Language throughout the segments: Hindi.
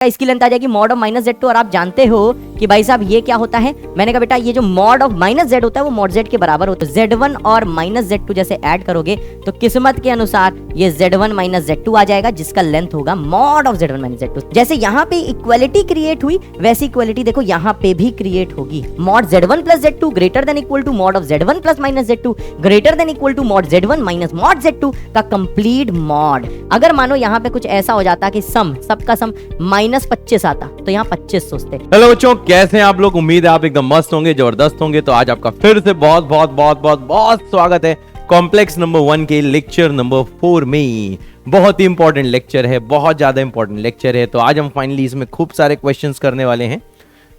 इसकी लेंथ आ जाएगी mod of minus Z two. और आप जानते हो कि भाई साहब ये क्या होता है, मैंने कहा बेटा ये जो मॉड ऑफ माइनस जेड होता है वो मॉड जेड के बराबर होता है। जेड वन और माइनस जेड टू जैसे ऐड करोगे तो किस्मत के अनुसार ये Z one minus Z two आ जाएगा, जिसका लेंथ होगा mod of Z one minus Z two. जैसे यहाँ पे इक्वालिटी क्रिएट हुई वैसी इक्वालिटी देखो यहाँ पे भी क्रिएट होगी। Mod Z one plus Z two greater than equal to mod of Z one plus minus Z two greater than equal to mod Z one minus mod Z two का कंप्लीट मॉड। अगर मानो यहाँ पे कुछ ऐसा हो जाता कि सम सबका सम -25 आता तो यहाँ 25 सोचते। हेलो बच्चों, कैसे हैं आप लोग? उम्मीद है आप एकदम मस्त होंगे, जबरदस्त होंगे। तो आज आपका फिर से बहुत बहुत बहुत बहुत बहुत स्वागत है कॉम्प्लेक्स नंबर 1 के लेक्चर नंबर 4 में। बहुत ही इंपॉर्टेंट लेक्चर है, बहुत ज्यादा इंपॉर्टेंट लेक्चर है। तो आज हम फाइनली इसमें खूब सारे क्वेश्चंस करने वाले हैं।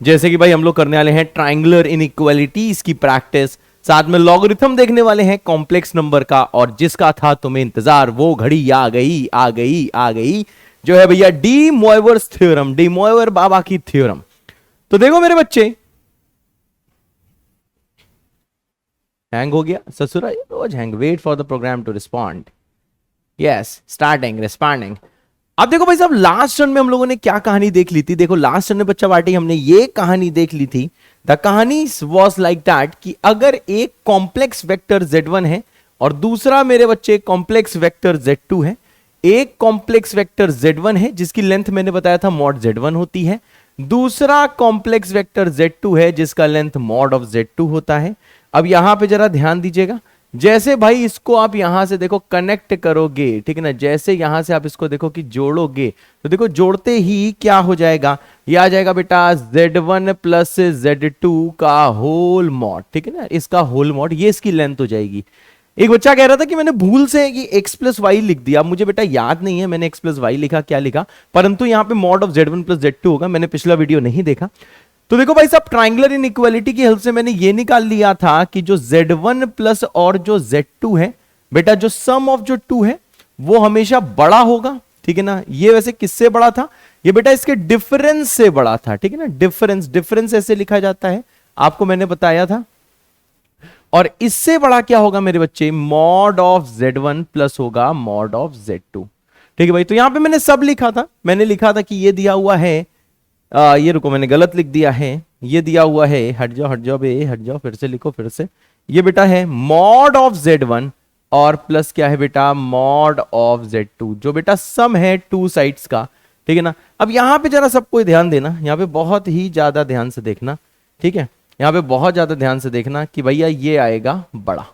जैसे कि भाई हम लोग करने वाले हैं ट्रायंगुलर इनइक्वालिटीज की प्रैक्टिस, साथ में लॉगरिथम देखने वाले हैं कॉम्प्लेक्स नंबर का, और जिसका था तुम्हें इंतजार वो घड़ी आ गई आ गई आ गई, जो है भैया डी मोइवर्स थ्योरम, डी मोइवर बाबा की थ्योरम। तो देखो मेरे बच्चे, हैंग हो गया ससुरा, रोज hang. Wait for the program to respond. Yes, starting responding. अब देखो भाई साहब, लास्ट रन में हम लोगों ने क्या कहानी देख ली थी? देखो लास्ट रन में बच्चा पार्टी हमने ये कहानी देख ली थी। द कहानी वॉज लाइक दैट कि अगर एक कॉम्प्लेक्स वेक्टर z1 है और दूसरा मेरे बच्चे कॉम्प्लेक्स वेक्टर z2 है। एक कॉम्प्लेक्स वेक्टर z1 है जिसकी लेंथ मैंने बताया था मॉड z1 होती है, दूसरा कॉम्प्लेक्स वेक्टर z2 है जिसका लेंथ मॉड ऑफ z2 होता है। अब यहां पे जरा ध्यान दीजिएगा, जैसे भाई इसको आप यहां से देखो कनेक्ट करोगे, ठीक है ना, जैसे यहां से आप इसको देखो कि जोड़ोगे तो देखो जोड़ते ही क्या हो जाएगा, ये आ जाएगा बेटा z1 प्लस z2 का होल मॉड, ठीक है ना, इसका होल मॉड, ये इसकी लेंथ हो जाएगी। एक बच्चा कह रहा था कि मैंने भूल से कि x प्लस वाई लिख दिया। मुझे बेटा याद नहीं है मैंने x प्लस वाई लिखा क्या लिखा, परंतु यहां पे mod of z1 plus z2 होगा। मैंने पिछला वीडियो नहीं देखा। तो देखो भाई साहब, ट्रायंगुलर इनइक्वालिटी की हेल्प से मैंने ये निकाल लिया था कि जो z1 प्लस और जो z2 है बेटा, जो सम ऑफ जो 2 है वो हमेशा बड़ा होगा, ठीक है ना। ये वैसे किससे बड़ा था? ये बेटा इसके डिफरेंस से बड़ा था, ठीक है ना। डिफरेंस, डिफरेंस ऐसे लिखा जाता है, आपको मैंने बताया था। और इससे बड़ा क्या होगा मेरे बच्चे? मॉड ऑफ z1 प्लस होगा मॉड ऑफ z2, ठीक है भाई। तो यहां पे मैंने सब लिखा था, मैंने लिखा था कि ये दिया हुआ है, ये रुको मैंने गलत लिख दिया है, ये दिया हुआ है, हट जाओ बे, हट जाओ, फिर से लिखो फिर से। ये बेटा है मॉड ऑफ z1 और प्लस क्या है बेटा? मॉड ऑफ z2, जो बेटा सम है टू साइड्स का, ठीक है ना। अब यहां पे जरा सबको ध्यान देना, यहां पे बहुत ही ज्यादा ध्यान से देखना, ठीक है, यहां पे बहुत ज्यादा ध्यान से देखना कि भैया ये आएगा बड़ा।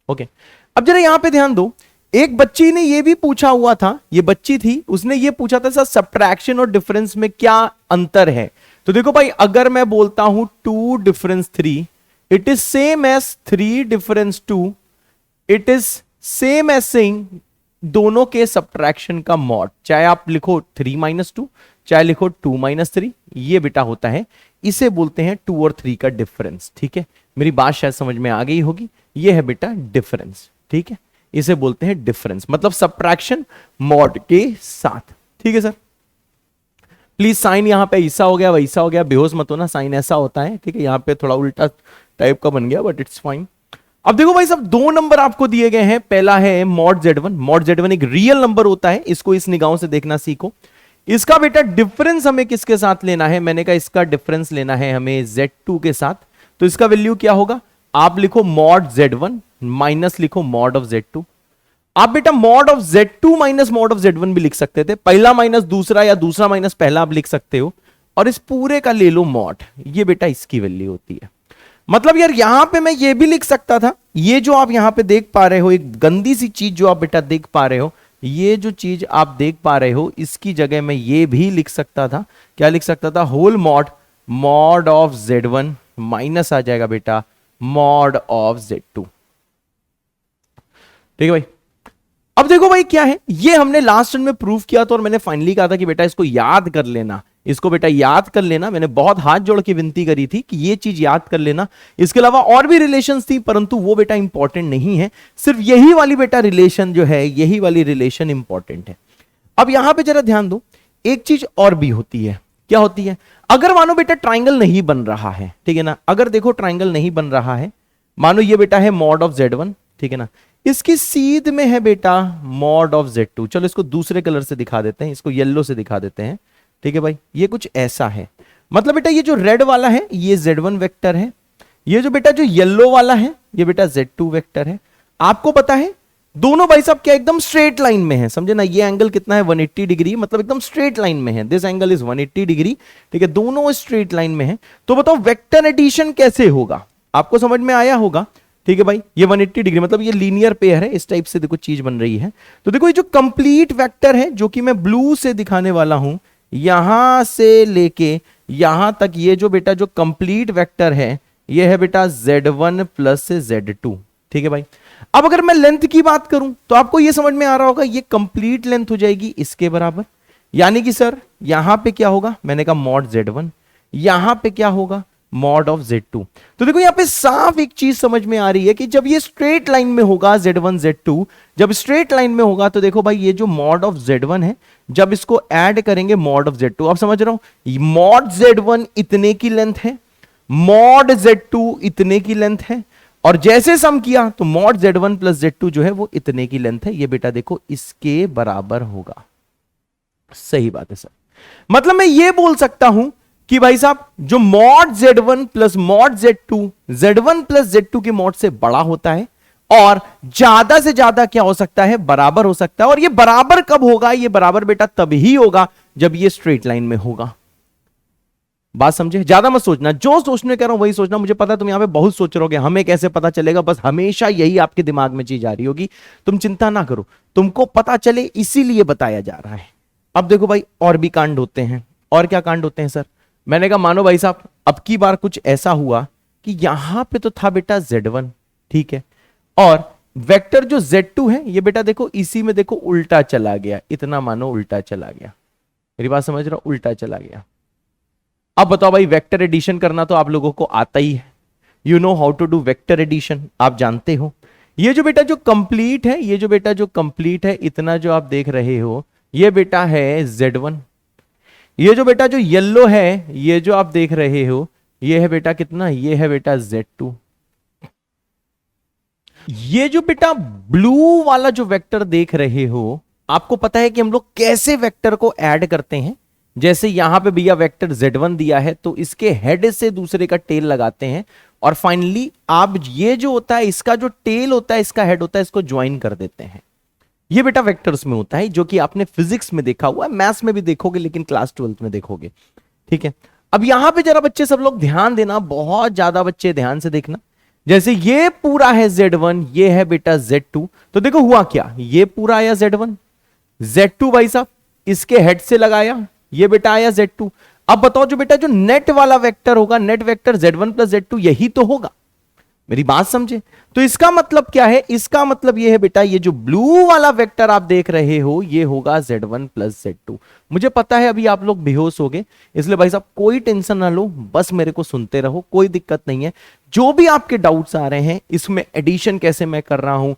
ओके, अब जरा यहां पे ध्यान दो। एक बच्ची ने ये भी पूछा हुआ था, ये बच्ची थी, उसने ये पूछा था सर सब्ट्रैक्शन और डिफरेंस में क्या अंतर है? तो देखो भाई, अगर मैं बोलता हूं 2 difference 3, it is same as 3 difference 2, it is same as saying दोनों के सब्ट्रैक्शन का मॉड। चाहे आप लिखो 3 माइनस 2, चाहे लिखो 2 माइनस 3, ये बेटा होता है, इसे बोलते हैं 2 और 3 का डिफरेंस, ठीक है। मेरी बात शायद समझ में आ गई होगी। ये है बेटा डिफरेंस, ठीक है, इसे बोलते हैं डिफरेंस, मतलब सब्ट्रैक्शन मॉड के साथ, ठीक है सर। प्लीज साइन यहां पे ऐसा हो गया वैसा हो गया, बेहोश मत होना, साइन ऐसा होता है, ठीक है। यहां पे थोड़ा उल्टा टाइप का बन गया बट इट्स फाइन। अब देखो भाई सब, 2 नंबर आपको दिए गए हैं। पहला है मॉड z1। मॉड z1 एक रियल नंबर होता है, इसको इस निगाहों से देखना सीखो। इसका बेटा डिफरेंस हमें किसके साथ लेना है? मैंने कहा इसका डिफरेंस लेना है हमें z2 के साथ। तो इसका वैल्यू क्या होगा? आप लिखो मॉड z1 माइनस लिखो मॉड ऑफ z2। आप बेटा mod of z2 minus mod of z1 भी लिख सकते थे, पहला माइनस दूसरा या दूसरा माइनस पहला आप लिख सकते हो, और इस पूरे का ले लो मॉड, ये बेटा इसकी वैल्यू होती है। मतलब यार यहां पे मैं ये भी लिख सकता था, ये जो आप यहां पे देख पा रहे हो, एक गंदी सी चीज जो आप बेटा देख पा रहे हो, ये जो चीज आप देख पा रहे हो, इसकी जगह मैं ये भी लिख सकता था। क्या लिख सकता था? Whole mod, mod of z1 minus आ जाएगा बेटा मॉड ऑफ z2, ठीक है भाई। अब देखो भाई क्या है, ये हमने लास्ट में प्रूफ किया था, और मैंने फाइनली कहा था कि बेटा इसको याद कर लेना, इसको बेटा याद कर लेना। मैंने बहुत हाथ जोड़ के विनती करी थी कि ये चीज याद कर लेना। इसके अलावा और भी रिलेशंस थी, परंतु वो बेटा इंपॉर्टेंट नहीं है, सिर्फ यही वाली बेटा रिलेशन जो है, यही वाली रिलेशन इंपॉर्टेंट है। अब यहां पे जरा ध्यान दो, एक चीज और भी होती है। क्या होती है? अगर मानो बेटा ट्राइंगल नहीं बन रहा है, ठीक है ना, अगर देखो ट्राइंगल नहीं बन रहा है, मानो ये बेटा है मॉड ऑफ z1, ठीक है ना, इसकी सीध में है बेटा मॉड ऑफ z2। चलो इसको दूसरे कलर से दिखा देते हैं, इसको येलो से दिखा देते हैं, ठीक है भाई, ये कुछ ऐसा है। मतलब बेटा ये जो रेड वाला है ये Z1 वेक्टर है, ये जो बेटा जो येलो वाला है ये बेटा Z2 वेक्टर है। आपको पता है दोनों भाई साहब क्या एकदम स्ट्रेट लाइन में है, समझे ना। ये एंगल कितना है 180 डिग्री, मतलब एकदम स्ट्रेट लाइन में है। दिस एंगल इज 180 डिग्री, ठीक है, दोनों स्ट्रेट लाइन में है। तो बताओ वेक्टर एडिशन कैसे होगा, आपको समझ में आया होगा। ठीक है भाई, ये 180 डिग्री मतलब ये लीनियर पेयर है, इस टाइप से देखो चीज बन रही है। तो देखो ये जो कंप्लीट वेक्टर है जो कि मैं ब्लू से दिखाने वाला हूं, यहां से लेके यहां तक ये जो बेटा जो कंप्लीट वेक्टर है ये है बेटा Z1 प्लस Z2। ठीक है भाई, अब अगर मैं लेंथ की बात करूं तो आपको ये समझ में आ रहा होगा ये कंप्लीट लेंथ हो जाएगी इसके बराबर। यानी कि सर यहां पे क्या होगा, मैंने कहा मॉड Z1, यहां पे क्या होगा मॉड ऑफ Z2। तो देखो यहां पे साफ एक चीज समझ में आ रही है कि जब ये स्ट्रेट लाइन में होगा Z1 Z2, जब स्ट्रेट लाइन में होगा तो देखो भाई ये जो मॉड ऑफ Z1 है जब इसको ऐड करेंगे मॉड ऑफ Z2, आप समझ रहा हूं, मॉड Z1 इतने की लेंथ है, मॉड Z2 इतने की लेंथ है, और जैसे सम किया तो मॉड Z1 प्लस Z2 जो है वो इतने की लेंथ है। ये बेटा देखो इसके बराबर होगा। सही बात है सर, मतलब मैं ये बोल सकता हूं कि भाई साहब जो mod Z1 plus mod Z2 Z1 plus Z2 के मॉड से बड़ा होता है, और ज्यादा से ज्यादा क्या हो सकता है, बराबर हो सकता है। और ये बराबर कब होगा, ये बराबर बेटा तभी होगा जब ये स्ट्रेट लाइन में होगा। बात समझे, ज्यादा मत सोचना, जो सोचने कह रहा हूं वही सोचना। मुझे पता है तुम यहां पे बहुत सोच रहोगे हमें कैसे पता चलेगा, बस हमेशा यही आपके दिमाग में चीज आ रही होगी। तुम चिंता ना करो, तुमको पता चले इसीलिए बताया जा रहा है। अब देखो भाई और भी कांड होते हैं। और क्या कांड होते हैं सर, मैंने कहा मानो भाई साहब अब की बार कुछ ऐसा हुआ कि यहां पे तो था बेटा Z1, ठीक है, और वेक्टर जो Z2 है ये बेटा देखो इसी में देखो उल्टा चला गया, इतना मानो उल्टा चला गया। मेरी बात समझ रहा हो, उल्टा चला गया। अब बताओ भाई वेक्टर एडिशन करना तो आप लोगों को आता ही है, you know how to do vector addition, आप जानते हो। ये जो बेटा जो कंप्लीट है, ये जो बेटा जो कंप्लीट है इतना जो आप देख रहे हो ये बेटा है Z1, ये जो बेटा जो येलो है ये जो आप देख रहे हो ये है बेटा कितना, ये है बेटा Z2। ये जो बेटा ब्लू वाला जो वेक्टर देख रहे हो, आपको पता है कि हम लोग कैसे वेक्टर को ऐड करते हैं। जैसे यहां पे भैया वेक्टर Z1 दिया है तो इसके हेड से दूसरे का टेल लगाते हैं, और फाइनली आप ये जो होता है इसका जो टेल होता है इसका हेड होता है इसको ज्वाइन कर देते हैं। ये बेटा वेक्टर्स में होता है, जो कि आपने फिजिक्स में देखा हुआ है, मैथ्स में भी देखोगे लेकिन क्लास 12th में देखोगे। ठीक है, अब यहां पे जरा बच्चे सब लोग ध्यान देना, बहुत ज्यादा बच्चे ध्यान से देखना। जैसे ये पूरा है Z1, ये है बेटा Z2, तो देखो हुआ क्या, ये पूरा आया Z1, Z2 भाई साहब इसके हेड से लगाया, ये बेटा आया Z2। अब बताओ जो बेटा जो नेट वाला वेक्टर होगा, net vector Z1 plus Z2 यही तो होगा। मेरी बात समझे, तो इसका मतलब क्या है, इसका मतलब ये है बेटा ये जो ब्लू वाला वेक्टर आप देख रहे हो ये होगा Z1 प्लस Z2। मुझे पता है अभी आप लोग बेहोश हो गए, इसलिए भाई साहब कोई टेंशन ना लो, बस मेरे को सुनते रहो, कोई दिक्कत नहीं है। जो भी आपके डाउट्स आ रहे हैं इसमें एडिशन कैसे मैं कर रहा हूं,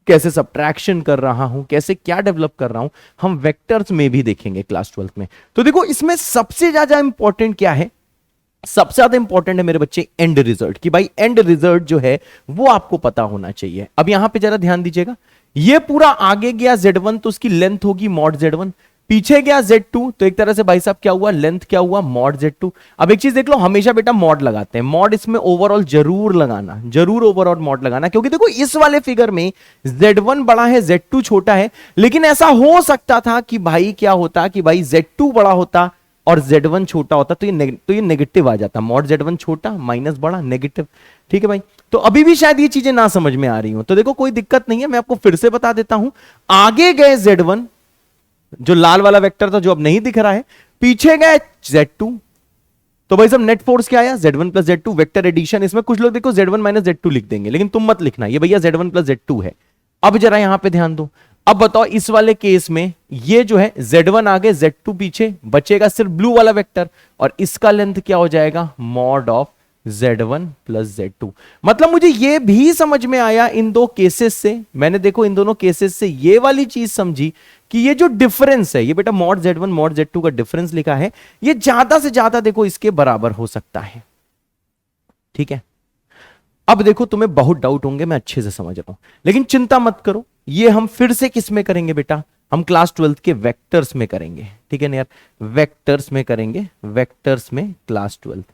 कैसे सब्ट्रैक्शन कर रहा हूं, कैसे क्या डेवलप कर रहा हूं, हम वेक्टर्स में भी देखेंगे क्लास 12th में। तो देखो इसमें सबसे ज्यादा इंपॉर्टेंट क्या है, सबसे ज्यादा इंपॉर्टेंट है मेरे बच्चे एंड रिजल्ट, कि भाई एंड रिजल्ट जो है वो आपको पता होना चाहिए। अब यहां पे जरा ध्यान दीजिएगा, ये पूरा आगे गया Z1 तो उसकी लेंथ होगी मॉड Z1, पीछे गया Z2 तो एक तरह से भाई साहब क्या हुआ, लेंथ क्या हुआ मॉड Z2। अब एक चीज देख लो, हमेशा बेटा मॉड लगाते हैं, मॉड इसमें ओवरऑल जरूर लगाना, जरूर ओवरऑल मॉड लगाना, क्योंकि देखो इस वाले फिगर में Z1 बड़ा है Z2 छोटा है। लेकिन ऐसा हो सकता था कि भाई क्या होता कि भाई Z2 बड़ा होता और Z1 छोटा होता, तो ये नेगेटिव आ जाता, मॉड Z1 छोटा माइनस बड़ा नेगेटिव। ठीक है भाई, तो अभी भी शायद ये चीजें ना समझ में आ रही हो, तो देखो कोई दिक्कत नहीं है, मैं आपको फिर से बता देता हूं। आगे गए Z1 जो लाल वाला वेक्टर था जो अब नहीं दिख रहा है, पीछे गए Z2, तो भाई सब नेट फोर्स क्या आया Z1 plus Z2, vector addition. इसमें कुछ लोग देखो Z1 माइनस Z2 लिख देंगे, लेकिन तुम मत लिखना, ये भैया Z1 प्लस Z2 है। अब जरा यहां पे ध्यान दो, अब बताओ इस वाले केस में ये जो है Z1 आगे Z2 पीछे, बचेगा सिर्फ ब्लू वाला वेक्टर, और इसका लेंथ क्या हो जाएगा mod of Z1 plus Z2। मतलब मुझे ये भी समझ में आया इन दो केसेस से, मैंने देखो इन दोनों केसेस से ये वाली चीज समझी कि ये जो डिफरेंस है, ये बेटा मॉड Z1 मॉड Z2 का डिफरेंस लिखा है, ये ज्यादा से ज्यादा देखो इसके बराबर हो सकता है। ठीक है, अब देखो तुम्हें बहुत डाउट होंगे, मैं अच्छे से समझ रहा हूं, लेकिन चिंता मत करो, ये हम फिर से किस में करेंगे बेटा, हम क्लास 12th के वेक्टर्स में करेंगे, ठीक है ना यार, वेक्टर्स में करेंगे, वेक्टर्स में क्लास 12th,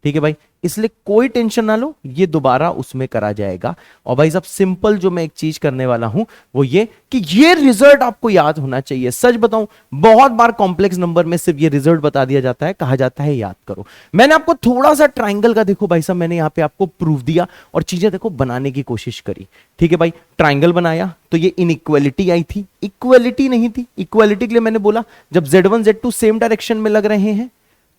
ठीक है भाई, इसलिए कोई टेंशन ना लो, ये दोबारा उसमें करा जाएगा। और भाई साहब सिंपल जो मैं एक चीज करने वाला हूं वो ये कि ये रिजल्ट आपको याद होना चाहिए। सच बताऊं, बहुत बार कॉम्प्लेक्स नंबर में सिर्फ ये रिजल्ट बता दिया जाता है, कहा जाता है याद करो। मैंने आपको थोड़ा सा ट्राइंगल का देखो भाई साहब, मैंने यहां पे आपको प्रूफ दिया और चीजें देखो बनाने की कोशिश करी, ठीक है भाई। ट्राइंगल बनाया तो ये इनइक्वालिटी आई थी, इक्वालिटी नहीं थी। इक्वालिटी के लिए मैंने बोला जब Z1 Z2 सेम डायरेक्शन में लग रहे हैं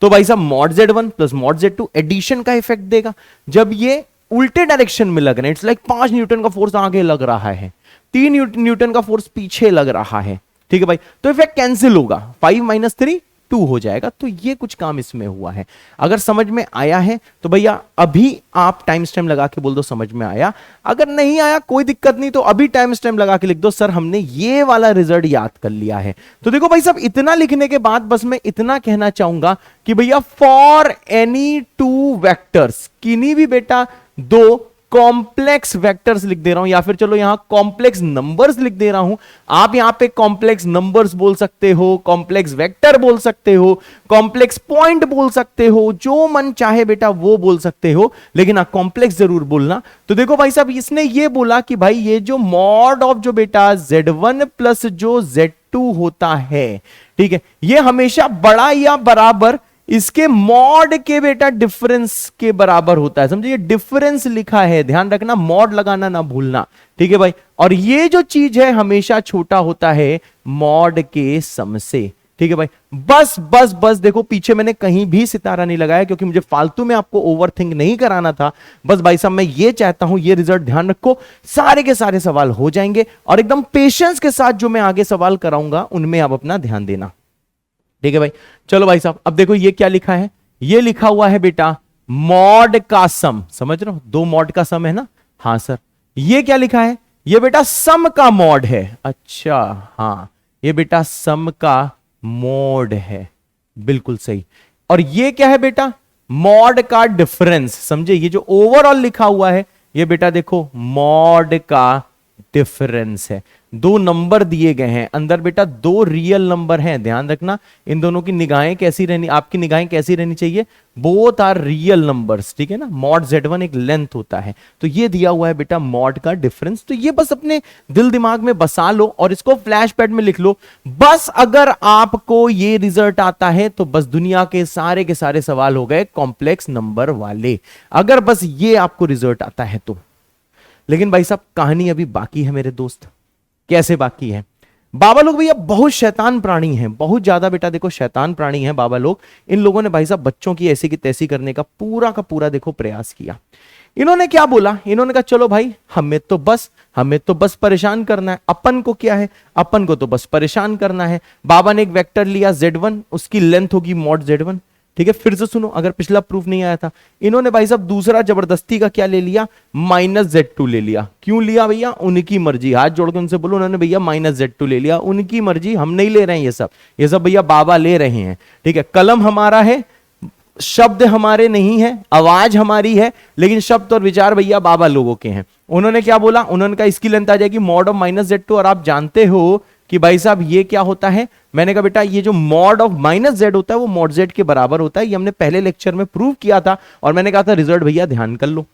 तो भाई साहब mod Z1 plus mod Z2 addition का इफेक्ट देगा। जब ये उल्टे डायरेक्शन में लग रहे हैं, इट्स लाइक 5 न्यूटन का फोर्स आगे लग रहा है, 3 न्यूटन का फोर्स पीछे लग रहा है, ठीक है भाई, तो इफेक्ट कैंसिल होगा, 5 - 3 2 हो जाएगा। तो ये कुछ काम इसमें हुआ है। अगर समझ में आया है तो भैया अभी आप टाइम स्टैम्प लगा के बोल दो समझ में आया। अगर नहीं आया कोई दिक्कत नहीं, तो अभी टाइम स्टैम्प लगा के लिख दो सर हमने ये वाला रिजल्ट याद कर लिया है। तो देखो भाई साहब इतना लिखने के बाद बस मैं इतना कहना चाहूंगा कि भैया फॉर एनी 2 वेक्टर्स, किन्हीं भी बेटा 2 कॉम्प्लेक्स वेक्टर्स लिख दे रहा हूं, या फिर चलो यहां कॉम्प्लेक्स नंबर्स लिख दे रहा हूं। आप यहां पे कॉम्प्लेक्स नंबर्स बोल सकते हो, कॉम्प्लेक्स वेक्टर बोल सकते हो, कॉम्प्लेक्स पॉइंट बोल सकते हो, जो मन चाहे बेटा वो बोल सकते हो, लेकिन आप कॉम्प्लेक्स जरूर बोलना। तो देखो भाई साहब इसने ये बोला कि भाई ये जो मॉड ऑफ जो बेटा Z1 प्लस जो Z2 होता है, ठीक है, ये हमेशा बड़ा या बराबर इसके मॉड के बेटा डिफरेंस के बराबर होता है। समझिए डिफरेंस लिखा है, ध्यान रखना, मॉड लगाना ना भूलना, ठीक है भाई। और ये जो चीज है हमेशा छोटा होता है मॉड के सम से, ठीक है भाई। बस बस बस देखो पीछे मैंने कहीं भी सितारा नहीं लगाया क्योंकि मुझे फालतू में आपको ओवरथिंक नहीं कराना था। बस भाई साहब मैं ये चाहता हूं, ये रिजल्ट ध्यान रखो, सारे के सारे सवाल हो जाएंगे और एकदम पेशेंस के साथ जो मैं आगे सवाल कराऊंगा उनमें आप अपना ध्यान देना, ठीक है भाई। चलो भाई साहब अब देखो ये क्या लिखा है, ये लिखा हुआ है बेटा मॉड का सम, समझ रहे हो 2 मॉड का सम है ना, हाँ सर। ये क्या लिखा है, ये बेटा सम का मॉड है, अच्छा हाँ ये बेटा सम का मॉड है, बिल्कुल सही। और ये क्या है बेटा मॉड का डिफरेंस, समझे, ये जो ओवरऑल लिखा हुआ है ये बेटा देखो मॉड का डिफरेंस है। 2 नंबर दिए गए हैं अंदर बेटा, 2 रियल नंबर हैं, ध्यान रखना। इन दोनों की निगाहें कैसी रहनी, आपकी निगाहें कैसी रहनी चाहिए, बोथ आर रियल नंबर्स, ठीक है ना। मॉड Z1 एक लेंथ होता है, तो ये दिया हुआ है बेटा मॉड का डिफरेंस। तो ये बस अपने दिल दिमाग में बसा लो और इसको फ्लैश पैड में लिख लो। बस अगर आपको ये रिजल्ट आता है तो बस दुनिया के सारे सवाल हो गए कॉम्प्लेक्स नंबर वाले, अगर बस ये आपको रिजल्ट आता है तो। लेकिन भाई साहब कहानी अभी बाकी है मेरे दोस्त। कैसे बाकी है, बाबा लोग भैया बहुत शैतान प्राणी हैं, बहुत ज्यादा बेटा देखो शैतान प्राणी हैं बाबा लोग। इन लोगों ने भाई साहब बच्चों की ऐसी की तैसी करने का पूरा देखो प्रयास किया। इन्होंने क्या बोला, इन्होंने कहा चलो भाई हमें तो बस परेशान करना है, अपन को क्या है, अपन को तो बस परेशान करना है। बाबा ने एक वेक्टर लिया Z1, उसकी लेंथ होगी मॉड Z1, ठीक है। फिर से सुनो, अगर पिछला प्रूफ नहीं आया था, इन्होंने भाई साहब दूसरा जबरदस्ती का क्या ले लिया, -Z2 ले लिया। क्यों लिया भैया, उनकी मर्जी, हाथ जोड़ के उनसे बोलो, उन्होंने भैया -Z2 ले लिया, उनकी मर्जी, हम नहीं ले रहे हैं ये सब भैया बाबा ले रहे हैं, ठीक है। कलम हमारा है, शब्द हमारे नहीं है, आवाज हमारी है, लेकिन शब्द और विचार भैया बाबा लोगों के हैं। उन्होंने क्या बोला, उन्होंने कहा इसकी लेंथ आ जाएगी मॉड ऑफ -Z2, और आप जानते हो कि भाई साहब ये क्या होता है। मैंने कहा बेटा ये जो मॉड ऑफ -Z होता है वो मॉड Z के बराबर होता है, ये हमने पहले लेक्चर में प्रूव किया था और मैंने कहा था रिजल्ट भैया ध्यान कर लो।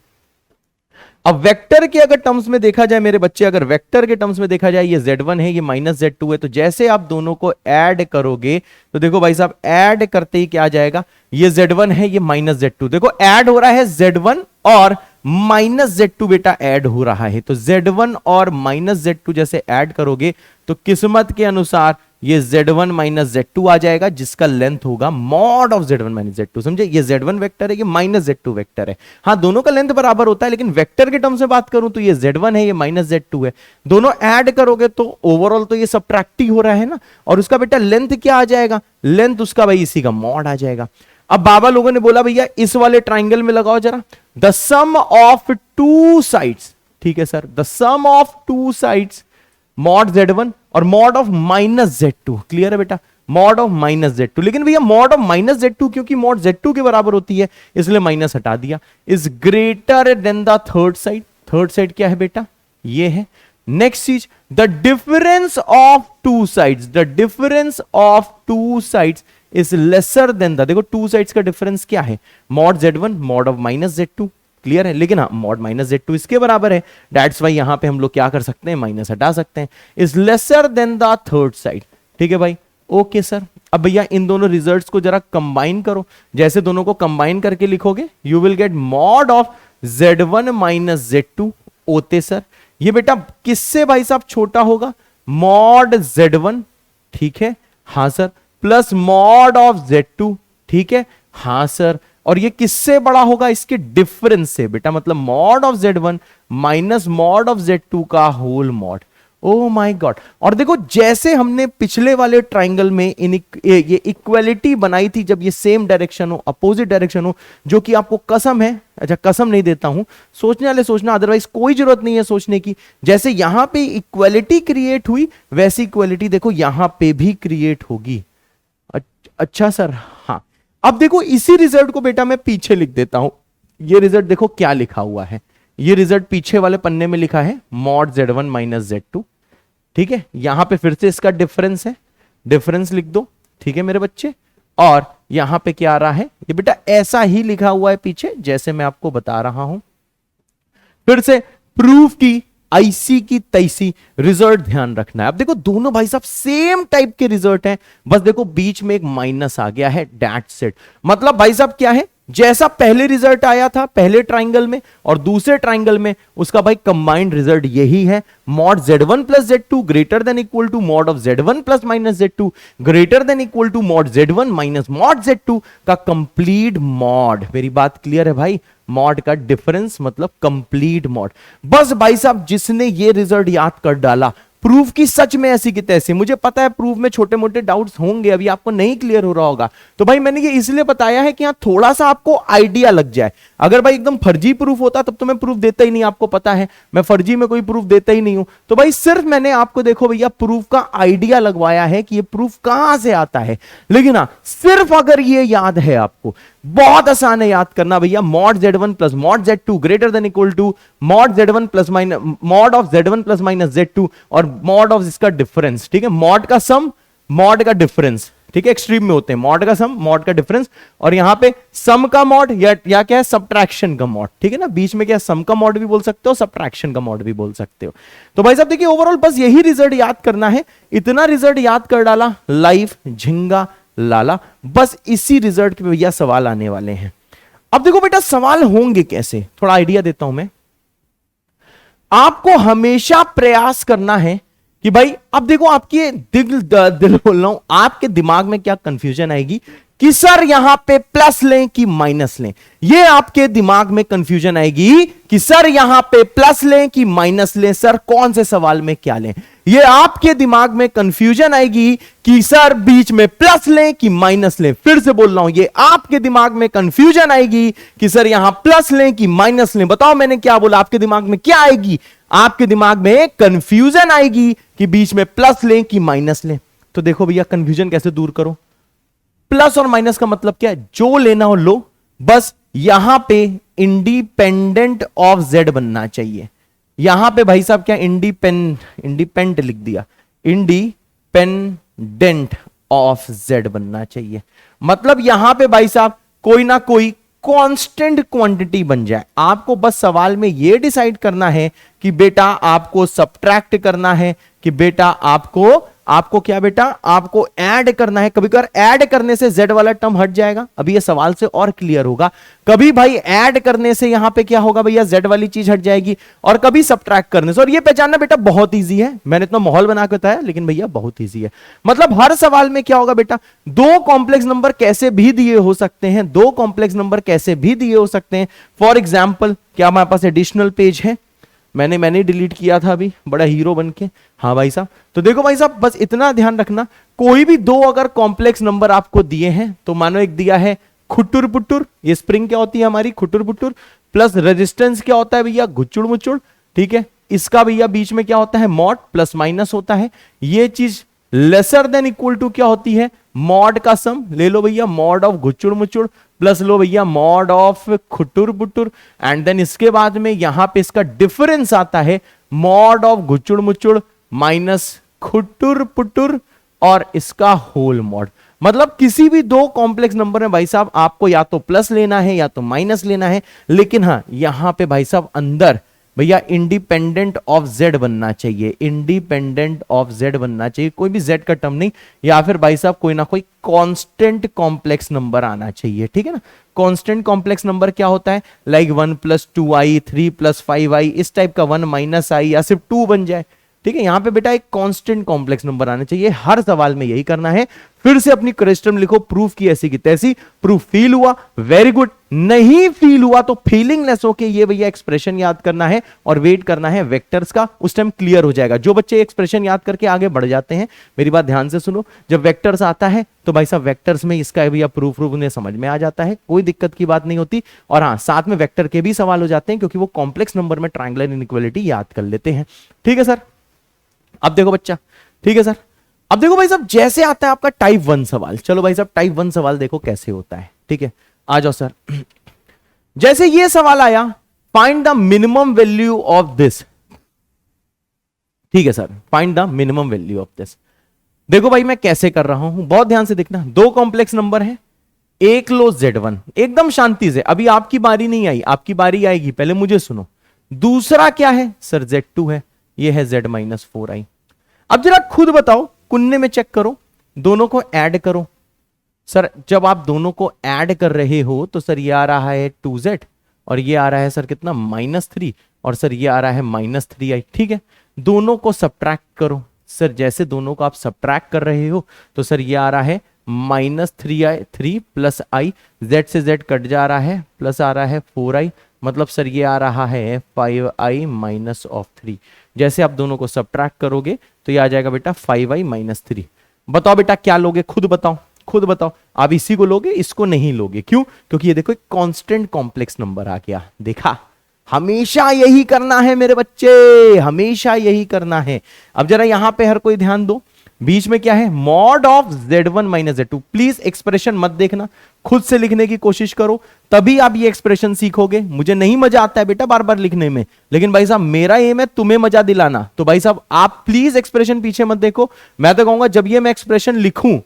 अब वेक्टर के अगर टर्म्स में देखा जाए मेरे बच्चे, अगर वेक्टर के टर्म्स में देखा जाए, ये Z1 है, ये -Z2 है, तो जैसे आप दोनों को ऐड करोगे तो देखो भाई साहब ऐड करते ही क्या आ जाएगा, ये Z1 है, ये -Z2, देखो ऐड हो रहा है Z1 और -Z2 बेटा ऐड हो रहा है। तो Z1 और -Z2 जैसे ऐड करोगे तो किस्मत के अनुसार ये Z1 - Z2 आ जाएगा, जिसका लेंथ होगा मॉड ऑफ Z1 - Z2। समझे, ये Z1 वेक्टर है, ये -Z2 वेक्टर है। हाँ दोनों का लेंथ बराबर होता है, लेकिन वेक्टर के टर्म से बात करूं तो ये Z1 है, ये -Z2 है। दोनों ऐड करोगे तो ओवरऑल तो ये सबट्रैक्ट ही हो रहा है ना, और उसका बेटा लेंथ क्या आ जाएगा, लेंथ उसका भाई इसी का मॉड आ जाएगा। अब बाबा लोगों ने बोला भैया इस वाले ट्राइंगल में लगाओ जरा, द सम ऑफ 2 साइड्स, ठीक है sir, the sum of 2 sides mod Z1 और मॉड ऑफ -Z2, क्लियर है बेटा, मॉड ऑफ -Z2। लेकिन भैया मॉड ऑफ -Z2 क्योंकि मॉड Z2 के बराबर होती है इसलिए माइनस हटा दिया, is greater than the third side. Third side क्या है बेटा, ये है, नेक्स्ट चीज, the difference of two sides, the difference of two sides is lesser than the, देखो टू साइड्स का डिफरेंस क्या है, mod z1 mod of minus z2, clear है। लेकिन हाँ, मॉड माइनस z2 इसके बराबर है, दैट्स वाई यहां पे हम लोग क्या कर सकते हैं, माइनस हटा सकते हैं, is lesser than the third side, ठीक है भाई। ओके सर, अब भैया इन दोनों रिजल्ट्स को जरा कंबाइन करो, जैसे दोनों को कंबाइन करके लिखोगे, you will get mod of z1 minus z2 होते सर, ये बेटा किससे भाई साहब छोटा होगा, मॉड z1, ठीक है हाँ sir, plus mod of z2, ठीक है हाँ सर, और ये किससे बड़ा होगा, इसके डिफरेंस से बेटा, मतलब mod of z1 minus mod of z2 का whole mod. Oh my God, और देखो जैसे हमने पिछले वाले ट्राइंगल में ये इक्वलिटी बनाई थी, जब ये सेम डायरेक्शन हो, अपोजिट डायरेक्शन हो, जो कि आपको कसम है, अच्छा कसम नहीं देता हूं, सोचने वाले सोचना, अदरवाइज कोई जरूरत नहीं है सोचने की, जैसे यहां पे इक्वलिटी क्रिएट हुई वैसी इक्वलिटी देखो यहां पे भी क्रिएट होगी। अच्छा सर, हाँ अब देखो इसी रिजल्ट को बेटा मैं पीछे लिख देता हूं, ये रिजल्ट देखो क्या लिखा हुआ है, ये रिजल्ट पीछे वाले पन्ने में लिखा है मॉड z1 माइनस z2, ठीक है, यहां पे फिर से इसका डिफरेंस है, डिफरेंस लिख दो, ठीक है मेरे बच्चे, और यहां पे क्या आ रहा है, ये बेटा ऐसा ही लिखा हुआ है पीछे जैसे मैं आपको बता रहा हूं। फिर से प्रूफ की ऐसी की तैसी रिजल्ट ध्यान रखना है। अब देखो दोनों भाई साहब सेम टाइप के रिजल्ट हैं, बस देखो बीच में एक माइनस आ गया है, दैट्स इट। मतलब भाई साहब क्या है, जैसा पहले रिजल्ट आया था पहले ट्राइंगल में और दूसरे ट्राइंगल में, उसका भाई कंबाइंड रिजल्ट यही है, mod z1 plus z2 greater than equal to mod of z1 plus minus z2 greater than equal to mod z1 minus mod z2 का कंप्लीट मॉड। मेरी बात क्लियर है भाई, मॉड का डिफरेंस मतलब कंप्लीट मॉड। बस भाई साहब जिसने ये रिजल्ट याद कर डाला, प्रूफ की सच में ऐसी की तैसी, मुझे पता है प्रूफ में छोटे मोटे डाउट्स होंगे, अभी आपको नहीं क्लियर हो रहा होगा, तो भाई मैंने ये इसलिए बताया है कि यहां थोड़ा सा आपको आइडिया लग जाए। अगर भाई एकदम फर्जी प्रूफ होता तब तो मैं प्रूफ देता ही नहीं, आपको पता है मैं फर्जी में कोई प्रूफ देता ही नहीं हूं, तो भाई सिर्फ मैंने आपको देखो भैया प्रूफ का आइडिया लगवाया है कि ये प्रूफ कहां से आता है। लेकिन हाँ, सिर्फ अगर ये याद है आपको, बहुत आसान है याद करना भैया, mod z1 plus mod z2 greater than equal to mod z1 plus minus mod of z1 plus minus z2 और मॉड ऑफ इसका डिफरेंस, ठीक है, मॉड का सम मॉड का डिफरेंस, ठीक है, एक्सट्रीम में होते हैं, मॉड का सम मॉड का डिफरेंस, और यहां पे सम का मॉड या क्या है, सबट्रैक्शन का मॉड, ठीक है ना, बीच में क्या सम का मॉड भी बोल सकते हो, सबट्रैक्शन का मॉड भी बोल सकते हो। तो भाई साहब देखिए ओवरऑल बस यही रिजल्ट याद करना है, इतना रिजल्ट याद कर डाला, लाइफ झिंगा लाला, बस इसी रिजल्ट के भैया सवाल आने वाले हैं। अब देखो बेटा सवाल होंगे कैसे, थोड़ा आइडिया देता हूं मैं आपको। हमेशा प्रयास करना है कि भाई अब देखो आपके दिल बोल रहा हूं, आपके दिमाग में क्या कंफ्यूजन आएगी कि सर यहां पे प्लस लें कि माइनस लें, ये आपके दिमाग में कंफ्यूजन आएगी कि सर यहां पे प्लस लें कि माइनस लें, सर कौन से सवाल में क्या लें, ये आपके दिमाग में कंफ्यूजन आएगी कि सर बीच में प्लस लें कि माइनस लें। फिर से बोल रहा हूं, ये आपके दिमाग में कंफ्यूजन आएगी कि सर यहां प्लस लें कि माइनस लें। बताओ मैंने क्या बोला, आपके दिमाग में क्या आएगी, आपके दिमाग में कंफ्यूजन आएगी कि बीच में प्लस लें कि माइनस लें। तो देखो भैया कंफ्यूजन कैसे दूर करो, प्लस और माइनस का मतलब क्या है, जो लेना हो लो, बस यहां पे इंडिपेंडेंट ऑफ जेड बनना चाहिए। यहां पे भाई साहब क्या इंडिपेंडेंट लिख दिया, इंडिपेंडेंट ऑफ जेड बनना चाहिए, मतलब यहां पे भाई साहब कोई ना कोई कांस्टेंट क्वांटिटी बन जाए। आपको बस सवाल में यह डिसाइड करना है कि बेटा आपको सब्ट्रैक्ट करना है कि बेटा आपको क्या बेटा आपको ऐड करना है। कभी कभार ऐड करने से z वाला टर्म हट जाएगा, अभी ये सवाल से और क्लियर होगा। कभी भाई ऐड करने से यहां पे क्या होगा भैया, z वाली चीज हट जाएगी, और कभी सब्ट्रैक्ट करने से। और ये पहचानना बेटा बहुत इजी है, मैंने इतना माहौल बना के बताया, लेकिन भैया बहुत इजी है। मतलब हर सवाल में क्या होगा बेटा, दो कॉम्प्लेक्स नंबर कैसे भी दिए हो सकते हैं, दो कॉम्प्लेक्स नंबर कैसे भी दिए हो सकते हैं। फॉर एग्जाम्पल क्या हमारे पास एडिशनल पेज है, मैंने डिलीट किया था अभी बड़ा हीरो बन के। हाँ भाई साहब, तो देखो भाई साहब बस इतना ध्यान रखना, कोई भी दो अगर कॉम्प्लेक्स नंबर आपको दिए हैं, तो मानो एक दिया है खुट्टुर पुट्टुर, ये स्प्रिंग क्या होती है हमारी खुट्टुर पुट्टुर, प्लस रेजिस्टेंस क्या होता है भैया गुच्चुड़ मुच्चुड़, ठीक है। इसका भैया बीच में क्या होता है मॉड प्लस माइनस होता है। ये चीज लेसर देन इक्वल टू क्या होती है, मॉड का सम ले लो भैया, मॉड ऑफ गुच्चुड़ मुच्चुड़ प्लस लो भैया मॉड ऑफ खुट्टुर पुट्टुर, एंड देन इसके बाद में यहां पे इसका डिफरेंस आता है मॉड ऑफ घुचुड़ मुचुड़ माइनस खुटुर पुटुर और इसका होल मॉड। मतलब किसी भी दो कॉम्प्लेक्स नंबर में भाई साहब आपको या तो प्लस लेना है या तो माइनस लेना है, लेकिन हाँ यहां पे भाई साहब अंदर भैया इंडिपेंडेंट ऑफ जेड बनना चाहिए, इंडिपेंडेंट ऑफ जेड बनना चाहिए, कोई भी जेड का टर्म नहीं, या फिर भाई साहब कोई ना कोई कांस्टेंट कॉम्प्लेक्स नंबर आना चाहिए, ठीक है ना। कांस्टेंट कॉम्प्लेक्स नंबर क्या होता है, लाइक 1 + 2i 3 + 5i, इस टाइप का 1 - i या सिर्फ 2 बन जाए, ठीक है। यहां पे बेटा एक कांस्टेंट कॉम्प्लेक्स नंबर आना चाहिए, हर सवाल में यही करना है। फिर से अपनी क्वेश्चन लिखो, प्रूफ की ऐसी की तैसी, प्रूफ फील हुआ वेरी गुड, नहीं फील हुआ तो फीलिंगलेस होके ये भैया एक्सप्रेशन याद करना है और वेट करना है वेक्टर्स का, उस टाइम क्लियर हो जाएगा। जो बच्चे एक्सप्रेशन याद करके आगे बढ़ जाते हैं, मेरी बात ध्यान से सुनो, जब वेक्टर्स आता है तो भाई साहब वेक्टर्स में इसका भैया प्रूफ उन्हें समझ में आ जाता है, कोई दिक्कत की बात नहीं होती। और हाँ, साथ में वेक्टर के भी सवाल हो जाते हैं क्योंकि वो कॉम्प्लेक्स नंबर में ट्रायंगुलर इनइक्वालिटी याद कर लेते हैं, ठीक है सर। अब देखो बच्चा, ठीक है सर, अब देखो भाई साहब जैसे आता है आपका टाइप 1 सवाल, चलो भाई साहब टाइप 1 सवाल देखो कैसे होता है, ठीक है, आ जाओ सर। जैसे ये सवाल आया, find the minimum value of this, ठीक है sir, find the minimum value of this. देखो भाई मैं कैसे कर रहा हूं, बहुत ध्यान से देखना, दो कॉम्प्लेक्स नंबर है, एक लो Z1, एकदम शांति से, अभी आपकी बारी नहीं आई, आपकी बारी आएगी, पहले मुझे सुनो। दूसरा क्या है सर, Z2 है, ये है Z - 4i। अब जरा खुद बताओ, कुन्ने में चेक करो, दोनों को ऐड करो सर। जब आप दोनों को ऐड कर रहे हो तो सर ये आ रहा है 2z और ये आ रहा है सर कितना -3 और सर ये आ रहा है -3i, ठीक है। दोनों को सब्ट्रैक्ट करो सर, जैसे दोनों को आप सब्ट्रैक्ट कर रहे हो तो सर ये आ रहा है -3i 3 + i, z से z कट जा रहा है, प्लस आ रहा है 4i, मतलब सर ये आ रहा है 5i - 3। जैसे आप दोनों को सब्ट्रैक्ट करोगे तो ये आ जाएगा बेटा 5i - 3। बताओ बेटा क्या लोगे, खुद बताओ, खुद बताओ। आप इसी को लोगे, इसको नहीं लोगे, क्यों? क्योंकि ये देखो एक कांस्टेंट कॉम्प्लेक्स नंबर आ गया, देखा, हमेशा यही करना है मेरे बच्चे, हमेशा यही करना है। अब जरा यहां पे हर कोई ध्यान दो, बीच में क्या है, mod of Z1 - Z2। Please expression मत देखना, खुद से लिखने की कोशिश करो, तभी आप ये एक्सप्रेशन सीखोगे। मुझे नहीं मजा आता है बेटा बार बार लिखने में, लेकिन भाई साहब मेरा एम है तुम्हें मजा दिलाना, तो भाई साहब आप प्लीज एक्सप्रेशन पीछे मत देखो। मैं तो कहूंगा जब ये मैं एक्सप्रेशन लिखूं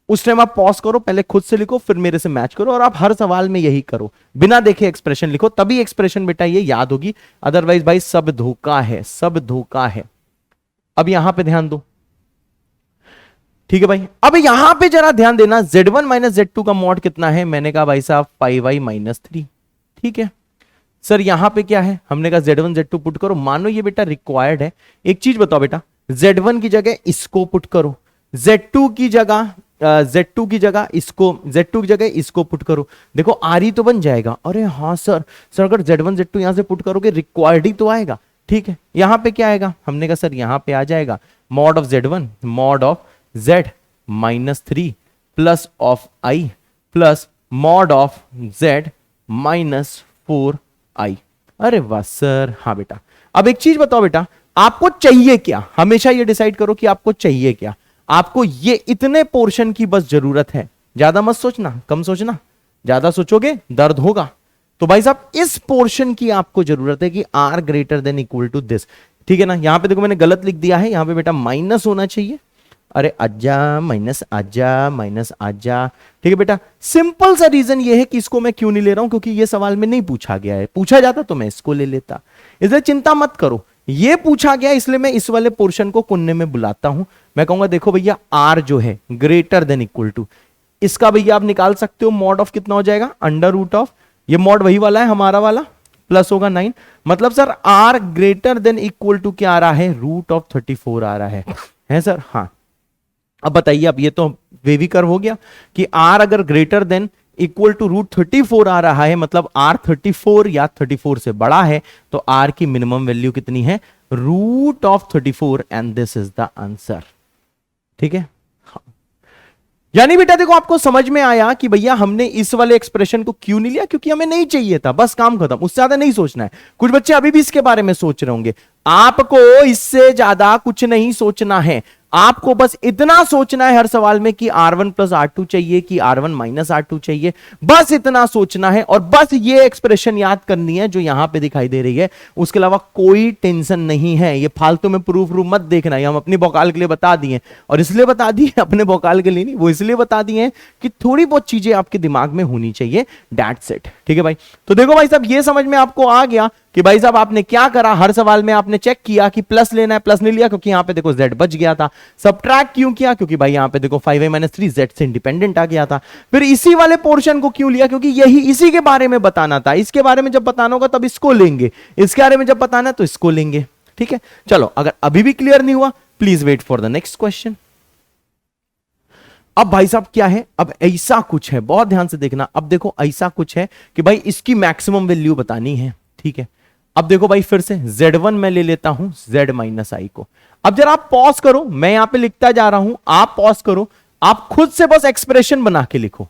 उस टाइम आप पॉज करो, पहले खुद से लिखो, फिर मेरे से मैच करो, और आप हर सवाल में यही करो, बिना देखे एक्सप्रेशन लिखो, तभी एक्सप्रेशन बेटा ये याद होगी, अदरवाइज भाई सब धोखा है, सब धोखा है। अब यहां पे ध्यान दो, ठीक है भाई। अब यहां पे जरा ध्यान देना, Z1 - Z2 का मॉड कितना है, मैंने कहा भाई साहब 5i - 3, ठीक है सर। यहां पे क्या है, हमने कहा Z1 Z2 पुट करो, मानो ये बेटा रिक्वायर्ड है। एक चीज बताओ बेटा, Z1 की जगह इसको पुट करो, Z2 की जगह इसको पुट करो, देखो RE तो बन जाएगा। अरे हाँ सर, अगर Z1 Z2 यहां से पुट करोगे रिक्वायर्ड ही तो आएगा, ठीक है। यहां पे क्या आएगा, हमने कहा सर यहां पे आ जाएगा mod of Z1 mod of Z - 3 plus of i plus mod of Z - 4i। अरे वाह सर, हाँ बेटा। अब एक चीज बताओ बेटा, आपको चाहिए क्या, हमेशा ये डिसाइड करो कि आपको चाहिए क्या। आपको ये इतने पोर्शन की बस जरूरत है, ज्यादा मत सोचना, कम सोचना, ज्यादा सोचोगे दर्द होगा। तो भाई साहब इस पोर्शन की आपको जरूरत है कि r > दिस, ठीक है ना। यहां पे देखो मैंने गलत लिख दिया है, यहां पे बेटा माइनस होना चाहिए। अरे आजा माइनस, आजा माइनस, आजा, ठीक है बेटा। सिंपल सा रीजन ये है कि इसको मैं क्यों नहीं ले रहा हूं, क्योंकि ये सवाल में नहीं पूछा गया है, पूछा जाता तो मैं इसको ले लेता, इसलिए चिंता मत करो। ये पूछा गया इसलिए मैं इस वाले पोर्शन को कुन्ने में बुलाता हूं। मैं कहूंगा देखो भैया r जो है > इसका भैया आप निकाल सकते हो, मॉड ऑफ कितना हो जाएगा, √, ये मॉड वही वाला है हमारा वाला, प्लस होगा 9, मतलब सर r > क्या आ रहा है, √34 आ रहा है सर। हाँ अब बताइए, अब ये तो वेवी कर्व हो गया कि r अगर > √34 आ रहा है, मतलब r 34 या 34 से बड़ा है, तो r की मिनिमम वैल्यू कितनी है, √34, and this is the answer, ठीक है। यानी बेटा देखो आपको समझ में आया कि भैया हमने इस वाले एक्सप्रेशन को क्यों नहीं लिया, क्योंकि हमें नहीं चाहिए था, बस काम खत्म, उससे ज्यादा नहीं सोचना है। कुछ बच्चे अभी भी इसके बारे में सोच रहे होंगे, आपको इससे ज्यादा कुछ नहीं सोचना है, आपको बस इतना सोचना है हर सवाल में कि R1 प्लस R2 चाहिए कि R1 माइनस R2 चाहिए, बस इतना सोचना है और बस ये एक्सप्रेशन याद करनी है जो यहां पे दिखाई दे रही है, उसके अलावा कोई टेंशन नहीं है। ये फालतू में प्रूफ मत देखना, ये हम अपनी बौकाल के लिए बता दिए, और इसलिए बता दिए अपने बौकाल के लिए नहीं, वो इसलिए बता दिए हैं कि थोड़ी बहुत चीजें आपके दिमाग में होनी चाहिए, दैट्स इट। ठीक है भाई, तो देखो भाई साहब ये समझ में आपको आ गया कि भाई साहब आपने क्या करा, हर सवाल में आपने चेक किया कि प्लस लेना है, प्लस नहीं लिया क्योंकि यहां पे देखो z बच गया था। सबट्रैक्ट क्यों किया, क्योंकि भाई यहां पे देखो 5i-3 z से इंडिपेंडेंट आ गया था। फिर इसी वाले पोर्शन को क्यों लिया, क्योंकि यही इसी के बारे में बताना था, इसके बारे में जब बताना होगा तब इसको लेंगे, इसके बारे में जब बताना है तो इसको लेंगे। ठीक है, चलो अगर अभी भी क्लियर नहीं हुआ please wait for the next question. अब भाई साहब क्या है, अब ऐसा कुछ है, बहुत ध्यान से देखना, अब देखो ऐसा कुछ है कि भाई इसकी मैक्सिमम वैल्यू बतानी है। ठीक है, अब देखो भाई फिर से z1 मैं ले लेता हूं z माइनस आई को। अब जरा आप पॉज करो, मैं यहां पे लिखता जा रहा हूं, आप पॉज करो, आप खुद से बस एक्सप्रेशन बना के लिखो।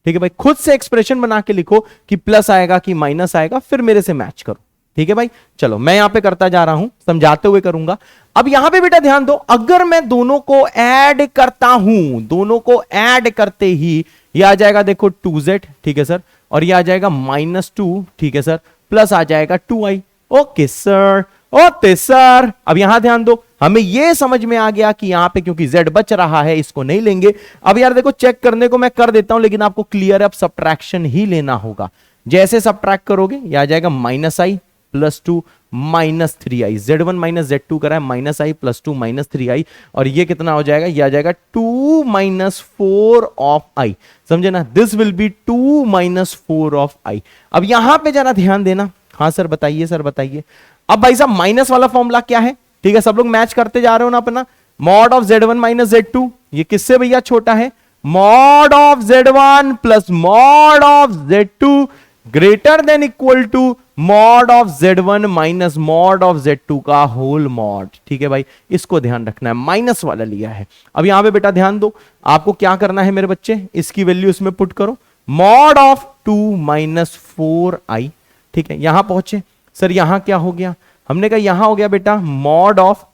ठीक है भाई, खुद से एक्सप्रेशन बना के लिखो कि प्लस आएगा कि माइनस आएगा, फिर मेरे से मैच करो। ठीक है भाई, चलो मैं यहां पे करता जा रहा हूं, समझाते हुए करूंगा। अब यहां पे बेटा ध्यान दो, अगर मैं दोनों को ऐड करता हूं, दोनों को ऐड करते ही ये आ जाएगा देखो 2z, ठीक है सर, और ये आ जाएगा -2, ठीक है सर, प्लस आ जाएगा 2i। Okay sir, okay sir. अब यहां ध्यान दो, हमें यह समझ में आ गया कि यहां पे क्योंकि z बच रहा है इसको नहीं लेंगे। अब यार देखो चेक करने को मैं कर देता हूं, लेकिन आपको क्लियर है अब सब्ट्रैक्शन ही लेना होगा। जैसे सब्ट्रैक्ट करोगे यह आ जाएगा -i plus 2 -3i, z1 minus z2 करा है -i प्लस 2 -3i, और ये कितना हो जाएगा, ये आ जाएगा 2 - 4 ऑफ i। समझे ना, this will be 2 - 4 of i। अब यहां पे जरा ध्यान देना, हाँ सर बताइए, सर बताइए। अब भाई साहब माइनस वाला फॉर्मूला क्या है, ठीक है, सब लोग मैच करते जा रहे हो ना अपना, mod of z1 minus z2, ये किससे भैया छोटा है, mod of z1 plus mod of z2 greater than equal to mod of z1 minus mod of z2 का होल मॉड। ठीक है भाई, इसको ध्यान रखना है, माइनस वाला लिया है। अब यहां पे बेटा ध्यान दो, आपको क्या करना है मेरे बच्चे, इसकी वैल्यू इसमें पुट करो, मॉड ऑफ 2 - 4i। ठीक है, यहां पहुंचे सर, यहां क्या हो गया, हमने कहा यहां हो गया बेटा mod of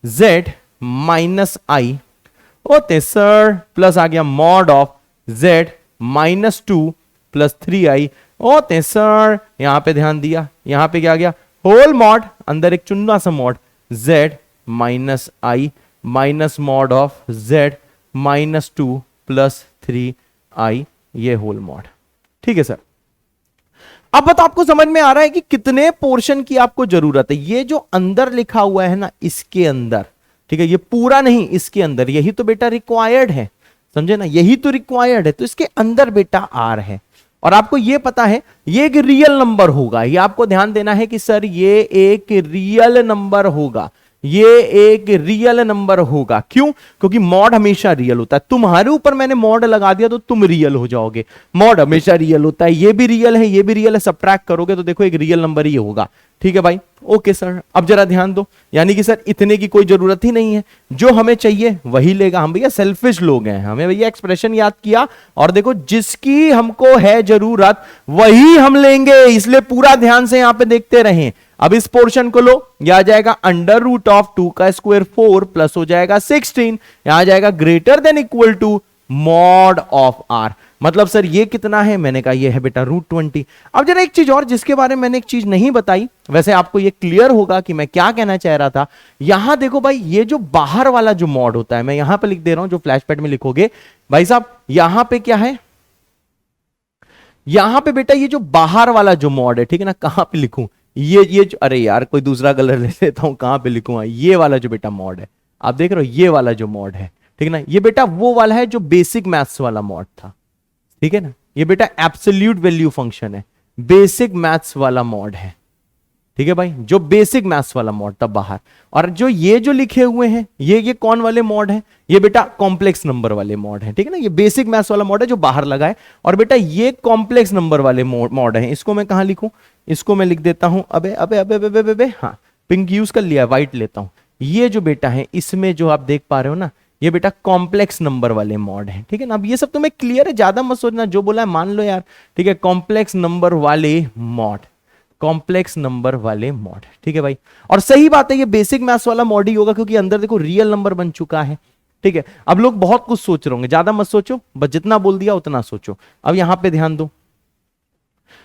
z minus i, ओते सर, प्लस आ गया mod of z -2 plus 3i, ओते सर। यहां पे ध्यान दिया, यहां पे क्या आ गया, होल मॉड, अंदर एक चुन्ना सा mod, z minus i minus mod of z -2 plus 3i, ये होल मॉड। ठीक है सर, अब बता आपको समझ में आ रहा है कि कितने पोर्शन की आपको जरूरत है। ये जो अंदर लिखा हुआ है ना, इसके अंदर, ठीक है, ये पूरा नहीं, इसके अंदर, यही तो बेटा रिक्वायर्ड है, समझे ना, यही तो रिक्वायर्ड है, तो इसके अंदर बेटा r है। और आपको ये पता है ये एक रियल नंबर होगा, ये आपको ध्यान देना है कि सर ये एक रियल नंबर होगा, ये एक रियल नंबर होगा। क्यों, क्योंकि मॉड हमेशा रियल होता है, तुम्हारे ऊपर मैंने मॉड लगा दिया तो तुम रियल हो जाओगे, मॉड हमेशा रियल होता है, ये भी रियल है, ये भी रियल है, सब्ट्रैक्ट करोगे तो देखो एक रियल नंबर ही होगा। ठीक है भाई, ओके सर। अब जरा ध्यान दो, यानी कि सर इतने की कोई जरूरत ही नहीं है, जो हमें चाहिए वही लेगा। हम भैया सेल्फिश लोग हैं, हमें भैया एक्सप्रेशन याद किया और देखो जिसकी हमको है जरूरत वही हम लेंगे, इसलिए पूरा ध्यान से यहां पे देखते रहें। अब इस पोर्शन को लो, यह आ जाएगा √2 का स्क्वायर 4 प्लस हो जाएगा 16, यहां आ जाएगा greater than equal to mod of r। मतलब सर ये कितना है, मैंने कहा ये है बेटा √20। अब जरा एक चीज और जिसके बारे में मैंने एक चीज नहीं बताई, वैसे आपको ये क्लियर होगा कि मैं क्या कहना चाह रहा था। यहां देखो भाई, ये जो बाहर वाला जो मॉड होता है, मैं यहां पे लिख दे रहा हूं, जो फ्लैश पैड में लिखोगे भाई साहब, यहां पे क्या है, यहां पे बेटा ये जो बाहर वाला जो मॉड है, ठीक है ना, कहां पे लिखूं, ये जो, अरे यार कोई दूसरा कलर ले लेता हूं, कहां पे लिखूंगा, ये वाला जो बेटा मॉड है, आप देख रहे हो, ये वाला जो मॉड है, ठीक है ना, ये बेटा वो वाला है जो बेसिक मैथ्स वाला मॉड था। ठीक है ना, ये बेटा एब्सोल्यूट वैल्यू फंक्शन है, बेसिक मैथ्स वाला मॉड है। ठीक है भाई, जो बेसिक मैथ्स वाला मॉड था बाहर, और जो ये जो लिखे हुए हैं ये कौन वाले मॉड है, ये बेटा कॉम्प्लेक्स नंबर वाले मॉड है। ठीक है ना, ये बेसिक मैथ्स वाला मॉड है जो बाहर लगा है, और बेटा ये कॉम्प्लेक्स नंबर वाले मॉड है। इसको मैं कहां लिखूं, इसको मैं लिख देता हूं, अबे अबे अबे अबे अबे, अबे हाँ, पिंक यूज कर लिया, व्हाइट लेता हूं। ये जो बेटा है इसमें जो आप देख पा रहे हो ना, ये बेटा कॉम्प्लेक्स नंबर वाले मॉड है। ठीक है ना, अब ये सब तुम्हें क्लियर है, ज्यादा मत सोचना, जो बोला है मान लो यार। ठीक है, कॉम्प्लेक्स नंबर वाले मॉड, कॉम्प्लेक्स नंबर वाले मॉड, ठीक है भाई। और सही बात है, ये बेसिक मैथ्स वाला मॉड ही होगा क्योंकि अंदर देखो रियल नंबर बन चुका है, ठीक है। अब लोग बहुत कुछ सोच रहे होंगे, ज्यादा मत सोचो, बस जितना बोल दिया उतना सोचो। अब यहां पे ध्यान दो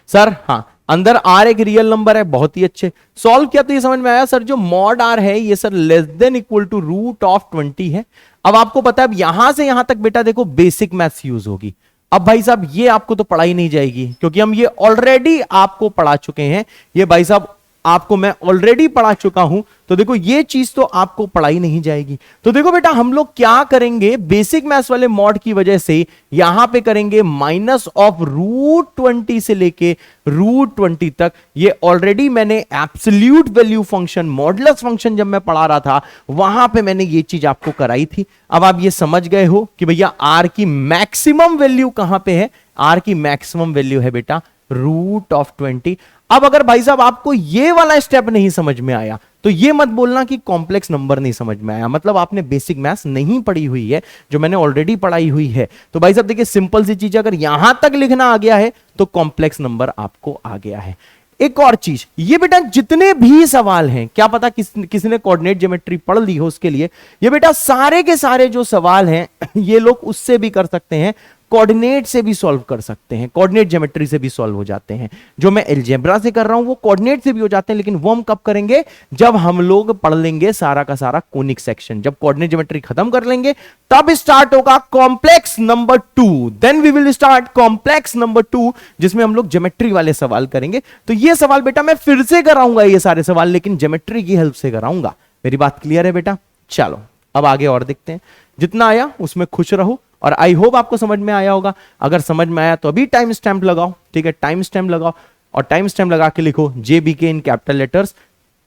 सर, हाँ अंदर आर एक रियल नंबर है, बहुत ही अच्छे। सॉल्व किया तो ये समझ में आया सर, जो मॉड आर है ये sir less than equal to root of 20 है। अब आपको पता है, अब यहां से यहां तक बेटा देखो बेसिक मैथ्स यूज होगी। अब भाई साहब ये आपको तो पढ़ाई नहीं जाएगी क्योंकि हम ये ऑलरेडी आपको पढ़ा चुके हैं, ये भाई साहब आपको मैं ऑलरेडी पढ़ा चुका हूं, तो देखो ये चीज तो आपको पढ़ाई नहीं जाएगी। तो देखो बेटा हम लोग क्या करेंगे, बेसिक मैथ्स वाले मॉड की वजह से यहां पे करेंगे माइनस ऑफ √20 से लेके √20 तक। ये ऑलरेडी मैंने absolute value function, modulus function जब मैं पढ़ा रहा था वहां पे मैंने ये चीज आपको कराई थी। अब आप ये समझ गए हो कि भैया आर की मैक्सिमम वैल्यू कहां पे है। आर की मैक्सिमम वैल्यू है बेटा √20। अब अगर भाई साहब आपको ये वाला स्टेप नहीं समझ में आया तो ये मत बोलना कि कॉम्प्लेक्स नंबर नहीं समझ में आया, मतलब आपने बेसिक मैथ्स नहीं पढ़ी हुई है जो मैंने ऑलरेडी पढ़ाई हुई है। तो भाई साहब देखिए सिंपल सी चीज, अगर यहां तक लिखना आ गया है तो कॉम्प्लेक्स नंबर आपको आ गया है। एक और चीज, ये बेटा जितने भी सवाल हैं, क्या पता किसी ने कोऑर्डिनेट ज्योमेट्री पढ़ ली हो उसके लिए, ये बेटा सारे के सारे जो सवाल हैं ये लोग उससे भी कर सकते हैं, कोऑर्डिनेट से भी सॉल्व कर सकते हैं, कोऑर्डिनेट ज्योमेट्री से भी सॉल्व हो जाते हैं। जो मैं अलजेब्रा से कर रहा हूं वो कोऑर्डिनेट से भी हो जाते हैं, लेकिन वो हम कब करेंगे, जब हम लोग पढ़ लेंगे सारा का सारा कोनिक सेक्शन। जब कोऑर्डिनेट ज्योमेट्री खत्म कर लेंगे तब स्टार्ट होगा complex number 2, then we will start complex number 2 जिसमें हम लोग ज्योमेट्री वाले सवाल करेंगे। तो ये सवाल बेटा मैं फिर से कराऊंगा ये सारे सवाल, लेकिन ज्योमेट्री की हेल्प से कराऊंगा। मेरी बात क्लियर है बेटा? चलो अब आगे और देखते हैं। जितना आया उसमें खुश रहो, और आई होप आपको समझ में आया होगा। अगर समझ में आया तो अभी टाइम स्टैंप लगाओ, ठीक है, टाइम स्टैंप लगाओ और टाइम स्टैंप लगा के लिखो JBK इन कैपिटल लेटर्स।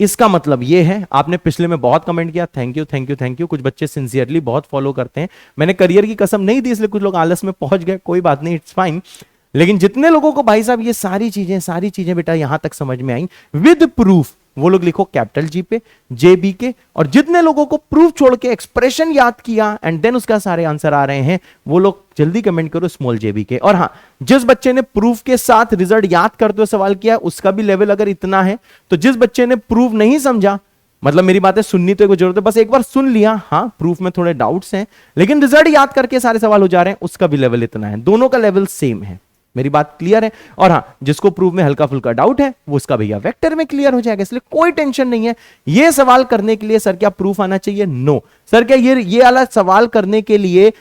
इसका मतलब ये है, आपने पिछले में बहुत कमेंट किया, thank you thank you thank you. कुछ बच्चे सिंसियरली बहुत फॉलो करते हैं, मैंने करियर की कसम नहीं दी इसलिए कुछ लोग आलस में पहुंच गए, कोई बात नहीं, इट्स फाइन। लेकिन जितने लोगों को भाई साहब ये सारी चीजें बेटा यहां तक समझ में आई विद प्रूफ, वो लोग लिखो कैपिटल G पे JBK। और जितने लोगों को प्रूफ छोड़ के एक्सप्रेशन याद किया एंड देन उसका सारे आंसर आ रहे हैं, वो लोग जल्दी कमेंट करो स्मॉल JBK। और हाँ, जिस बच्चे ने प्रूफ के साथ रिजल्ट याद करते हुए सवाल किया उसका भी लेवल अगर इतना है, तो जिस बच्चे ने प्रूफ नहीं समझा, मतलब मेरी बातें सुननी तो एक जरूरत है, बस एक बार सुन लिया, हाँ प्रूफ में थोड़े डाउट्स हैं लेकिन रिजल्ट याद करके सारे सवाल हो जा रहे हैं, उसका भी लेवल इतना है, दोनों का लेवल सेम है। मेरी बात क्लियर है? और हाँ, जिसको प्रूफ में हल्का फुल्का डाउट है वो उसका भैया वेक्टर में क्लियर हो जाएगा, इसलिए कोई टेंशन नहीं है। ये सवाल करने के लिए सर क्या प्रूफ आना चाहिए? नो। सर क्या ये वाला सवाल करने के लिए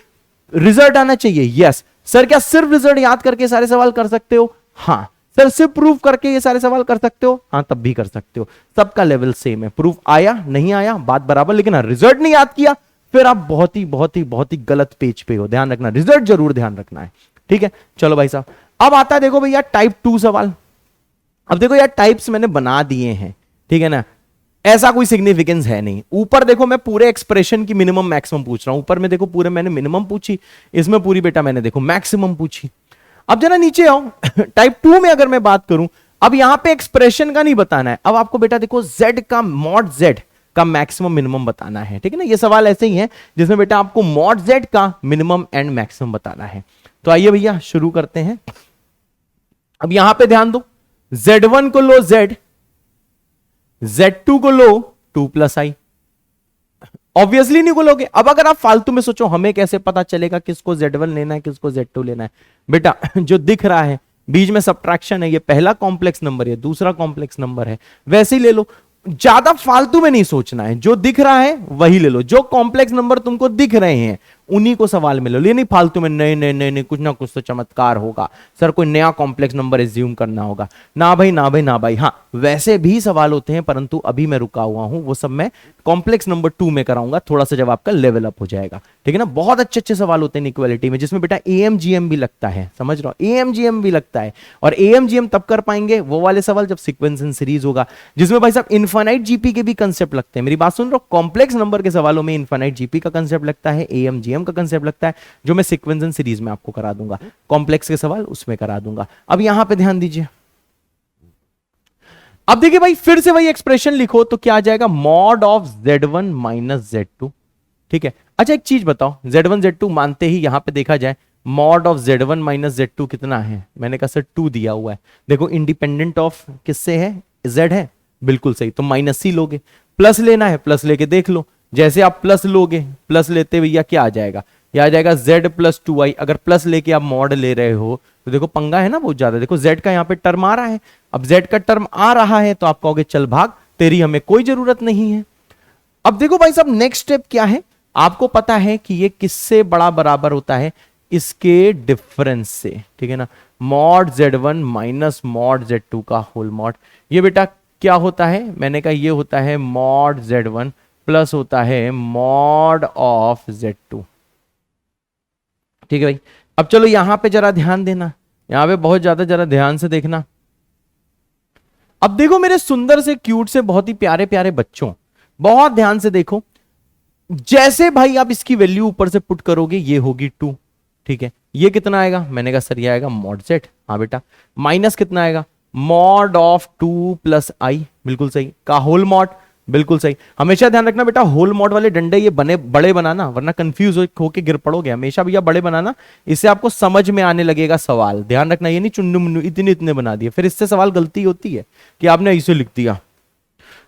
रिजल्ट आना चाहिए? यस। सर क्या सिर्फ रिजल्ट याद करके सारे सवाल कर सकते हो? हाँ। सर सिर्फ प्रूफ करके ये सारे सवाल कर सकते हो? हाँ, तब भी कर सकते हो। सबका लेवल सेम है, प्रूफ आया नहीं आया बात बराबर, लेकिन रिजल्ट नहीं याद किया फिर आप बहुत ही गलत पेज पे हो। ध्यान रखना, रिजल्ट जरूर ध्यान रखना है, ठीक है। चलो भाई साहब, अब आता है देखो भैया टाइप 2 सवाल। अब देखो यार टाइप्स मैंने बना दिए हैं, ठीक है ना, ऐसा कोई सिग्निफिकेंस है नहीं। ऊपर देखो मैं पूरे एक्सप्रेशन की मिनिमम मैक्सिमम पूछ रहा हूं, ऊपर में देखो पूरे मैंने मिनिमम पूछी, इसमें पूरी बेटा मैंने देखो मैक्सिमम पूछी। अब जरा नीचे आओ टाइप 2 में अगर मैं बात करूं, अब यहां पे एक्सप्रेशन का नहीं बताना है, अब आपको बेटा देखो Z का मॉड Z का मैक्सिमम मिनिमम बताना है, ठीक है ना। ये सवाल ऐसे ही है जिसमें बेटा आपको मॉड Z का मिनिमम एंड मैक्सिमम बताना है। तो आइए भैया शुरू करते हैं। अब यहां पे ध्यान दो, Z1 को लो Z, Z2 को लो 2+i। ऑब्वियसली नहीं बोलोगे। अब अगर आप फालतू में सोचो हमें कैसे पता चलेगा किसको Z1 लेना है किसको Z2 लेना है, बेटा जो दिख रहा है बीच में सब्ट्रैक्शन है, ये पहला कॉम्प्लेक्स नंबर है, दूसरा कॉम्प्लेक्स नंबर है, वैसे ही ले लो। ज्यादा फालतू में नहीं सोचना है, जो दिख रहा है वही ले लो, जो कॉम्प्लेक्स नंबर तुमको दिख रहे हैं उन्हीं को सवाल में ले लो। ये नहीं फालतू में नहीं नहीं नहीं नहीं कुछ ना कुछ तो चमत्कार होगा, सर कोई नया कॉम्प्लेक्स नंबर एज्यूम करना होगा। ना भाई ना भाई ना भाई। हाँ वैसे भी सवाल होते हैं, परंतु अभी मैं रुका हुआ हूं, वो सब मैं कॉम्प्लेक्स नंबर 2 में कराऊंगा, थोड़ा सा जब आपका लेवल अप हो जाएगा, ठीक है ना। बहुत अच्छे अच्छे सवाल होते हैं इक्वालिटी में, जिसमें बेटा AMGM भी लगता है, समझ रहा हूं, AMGM भी लगता है। और AMGM तब कर पाएंगे वो वाले सवाल जब सीक्वेंस एंड सीरीज होगा, जिसमें भाई साहब इनफाइनाइट GP के भी कंसेप्ट लगते हैं। मेरी बात सुन रहे हो, कॉम्प्लेक्स नंबर के सवालों में इनफाइनाइट GP का कंसेप्ट लगता है, AMGM का कंसेप्ट लगता है, जो मैं सीक्वेंस एंड सीरीज में आपको करा दूंगा, कॉम्प्लेक्स के सवाल उसमें करा दूंगा। अब यहां पे ध्यान दीजिए, अब देखिए भाई फिर से वही एक्सप्रेशन लिखो तो क्या आ जाएगा, mod of Z1 minus Z2, ठीक है। अच्छा एक चीज बताओ, Z1 Z2 मानते ही यहां पे देखा जाए mod of Z1 minus Z2 कितना है? मैंने कहा सर 2 दिया हुआ है। देखो इंडिपेंडेंट ऑफ किससे है? Z है, बिल्कुल सही, तो माइनस ही लोगे। प्लस लेना है, प्लस लेके देख लो, जैसे आप प्लस लोगे, प्लस लेते भैया क्या आ जाएगा? यह आ जाएगा Z प्लस 2i। अगर प्लस लेके आप मॉड ले रहे हो तो देखो पंगा है ना बहुत ज्यादा। देखो Z का यहाँ पे टर्म आ रहा है, अब Z का टर्म आ रहा है तो आप कहोगे चल भाग, तेरी हमें कोई जरूरत नहीं है। अब देखो भाई साहब नेक्स्ट स्टेप क्या है, आपको पता है कि ये किससे बड़ा बराबर होता है? इसके डिफरेंस से, ठीक है ना। Mod Z1 minus mod Z2 का होल मॉड, ये बेटा क्या होता है? मैंने कहा ये होता है मॉड Z1 प्लस होता है मॉड ऑफ Z2। ठीक है भाई, अब चलो यहां पे जरा ध्यान देना, यहां पे बहुत ज्यादा जरा ध्यान से देखना। अब देखो मेरे सुंदर से क्यूट से बहुत ही प्यारे प्यारे बच्चों, बहुत ध्यान से देखो। जैसे भाई आप इसकी वैल्यू ऊपर से पुट करोगे ये होगी 2, ठीक है। ये कितना आएगा? मैंने कहा सर ये आएगा मॉड Z। हाँ बेटा, माइनस कितना आएगा? मॉड ऑफ 2 प्लस आई, बिल्कुल सही, का होल मॉड, बिल्कुल सही। हमेशा ध्यान रखना बेटा, होल मॉड वाले डंडे ये बने बड़े बनाना, वरना कंफ्यूज होके गिर पड़ोगे। हमेशा भैया बड़े बनाना, इससे आपको समझ में आने लगेगा सवाल। ध्यान रखना, ये नहीं चुन्नू मुन्नू इतने इतने बना दिए, फिर इससे सवाल गलती होती है कि आपने इसे लिख दिया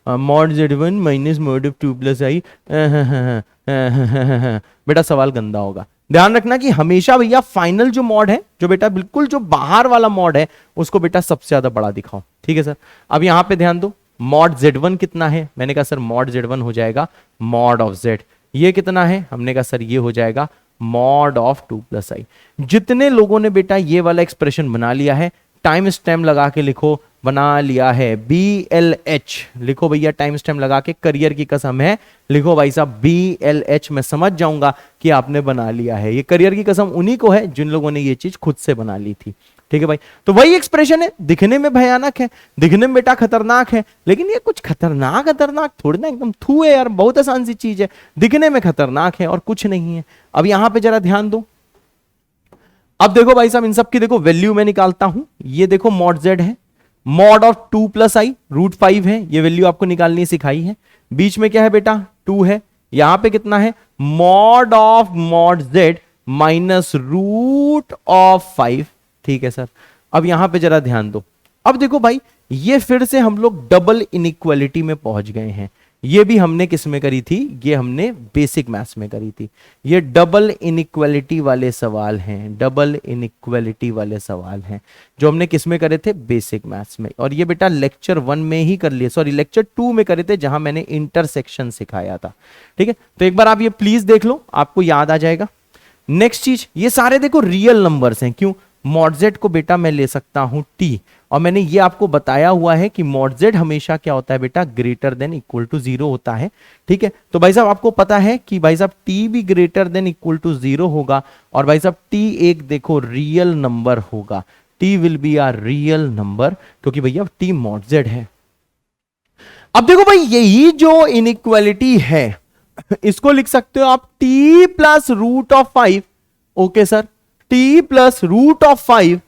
mod Z1 minus mod of 2 plus I. बेटा सवाल गंदा होगा। ध्यान रखना कि हमेशा भैया फाइनल जो मॉड है, जो बेटा बिल्कुल जो बाहर वाला मॉड है, उसको बेटा सबसे ज्यादा बड़ा दिखाओ, ठीक है सर। अब यहां पे ध्यान दो, मॉड Z1 कितना है? मैंने कहा सर मॉड Z1 हो जाएगा मॉड ऑफ Z। ये कितना है? हमने कहा सर ये हो जाएगा मॉड ऑफ 2 प्लस आई। जितने लोगों ने बेटा ये वाला एक्सप्रेशन बना लिया है, टाइम स्टैम्प लगा के लिखो, बना लिया है BLH, लिखो भैया टाइम स्टैम्प लगा के, करियर की कसम है, लिखो भाई साहब BLH। मैं समझ जाऊंगा कि आपने बना लिया है। ये करियर की कसम उन्हीं को है जिन लोगों ने ये चीज खुद से बना ली थी, ठीक है भाई। तो वही एक्सप्रेशन है, दिखने में भयानक है, दिखने में बेटा खतरनाक है, लेकिन ये कुछ खतरनाक थोड़ी ना, एकदम थू है यार, बहुत आसान सी चीज है, दिखने में खतरनाक है और कुछ नहीं है। अब यहां पे जरा ध्यान दो, अब देखो भाई साहब इन सब की देखो वैल्यू मैं निकालता हूं। ये देखो मॉड Z है, मॉड ऑफ 2 प्लस आई √5 है, ये वैल्यू आपको निकालनी सिखाई है। बीच में क्या है बेटा? 2 है। यहां पे कितना है? Mod of mod Z minus √5, ठीक है सर। अब यहां पे जरा ध्यान दो, अब देखो भाई ये फिर से हम लोग डबल इनइक्वालिटी में पहुंच गए हैं। ये भी हमने किस में करी थी? ये हमने बेसिक मैथ्स में करी थी। ये डबल इनइक्वालिटी वाले सवाल हैं, डबल इनइक्वालिटी वाले सवाल हैं जो हमने किस में करे थे? बेसिक मैथ्स में। और ये बेटा लेक्चर 1 में ही कर लिए, सॉरी लेक्चर 2 में करे थे, जहां मैंने इंटरसेक्शन सिखाया था, ठीक है। तो एक बार आप ये प्लीज देख लो, आपको याद आ जाएगा। नेक्स्ट चीज, ये सारे देखो रियल नंबर्स हैं। क्यों? मॉड Z को बेटा मैं ले सकता हूं T, और मैंने ये आपको बताया हुआ है कि मॉड Z हमेशा क्या होता है बेटा? ग्रेटर देन इक्वल टू 0 होता है, ठीक है। तो भाई साहब आपको पता है कि भाई साहब T भी ग्रेटर देन इक्वल टू 0 होगा, और भाई साहब T एक देखो रियल नंबर होगा, T will be a real number, क्योंकि भैया T मॉड Z है। अब देखो भाई यही जो इनइक्वालिटी है इसको लिख सकते हो आप T plus √5, okay sir, T plus √5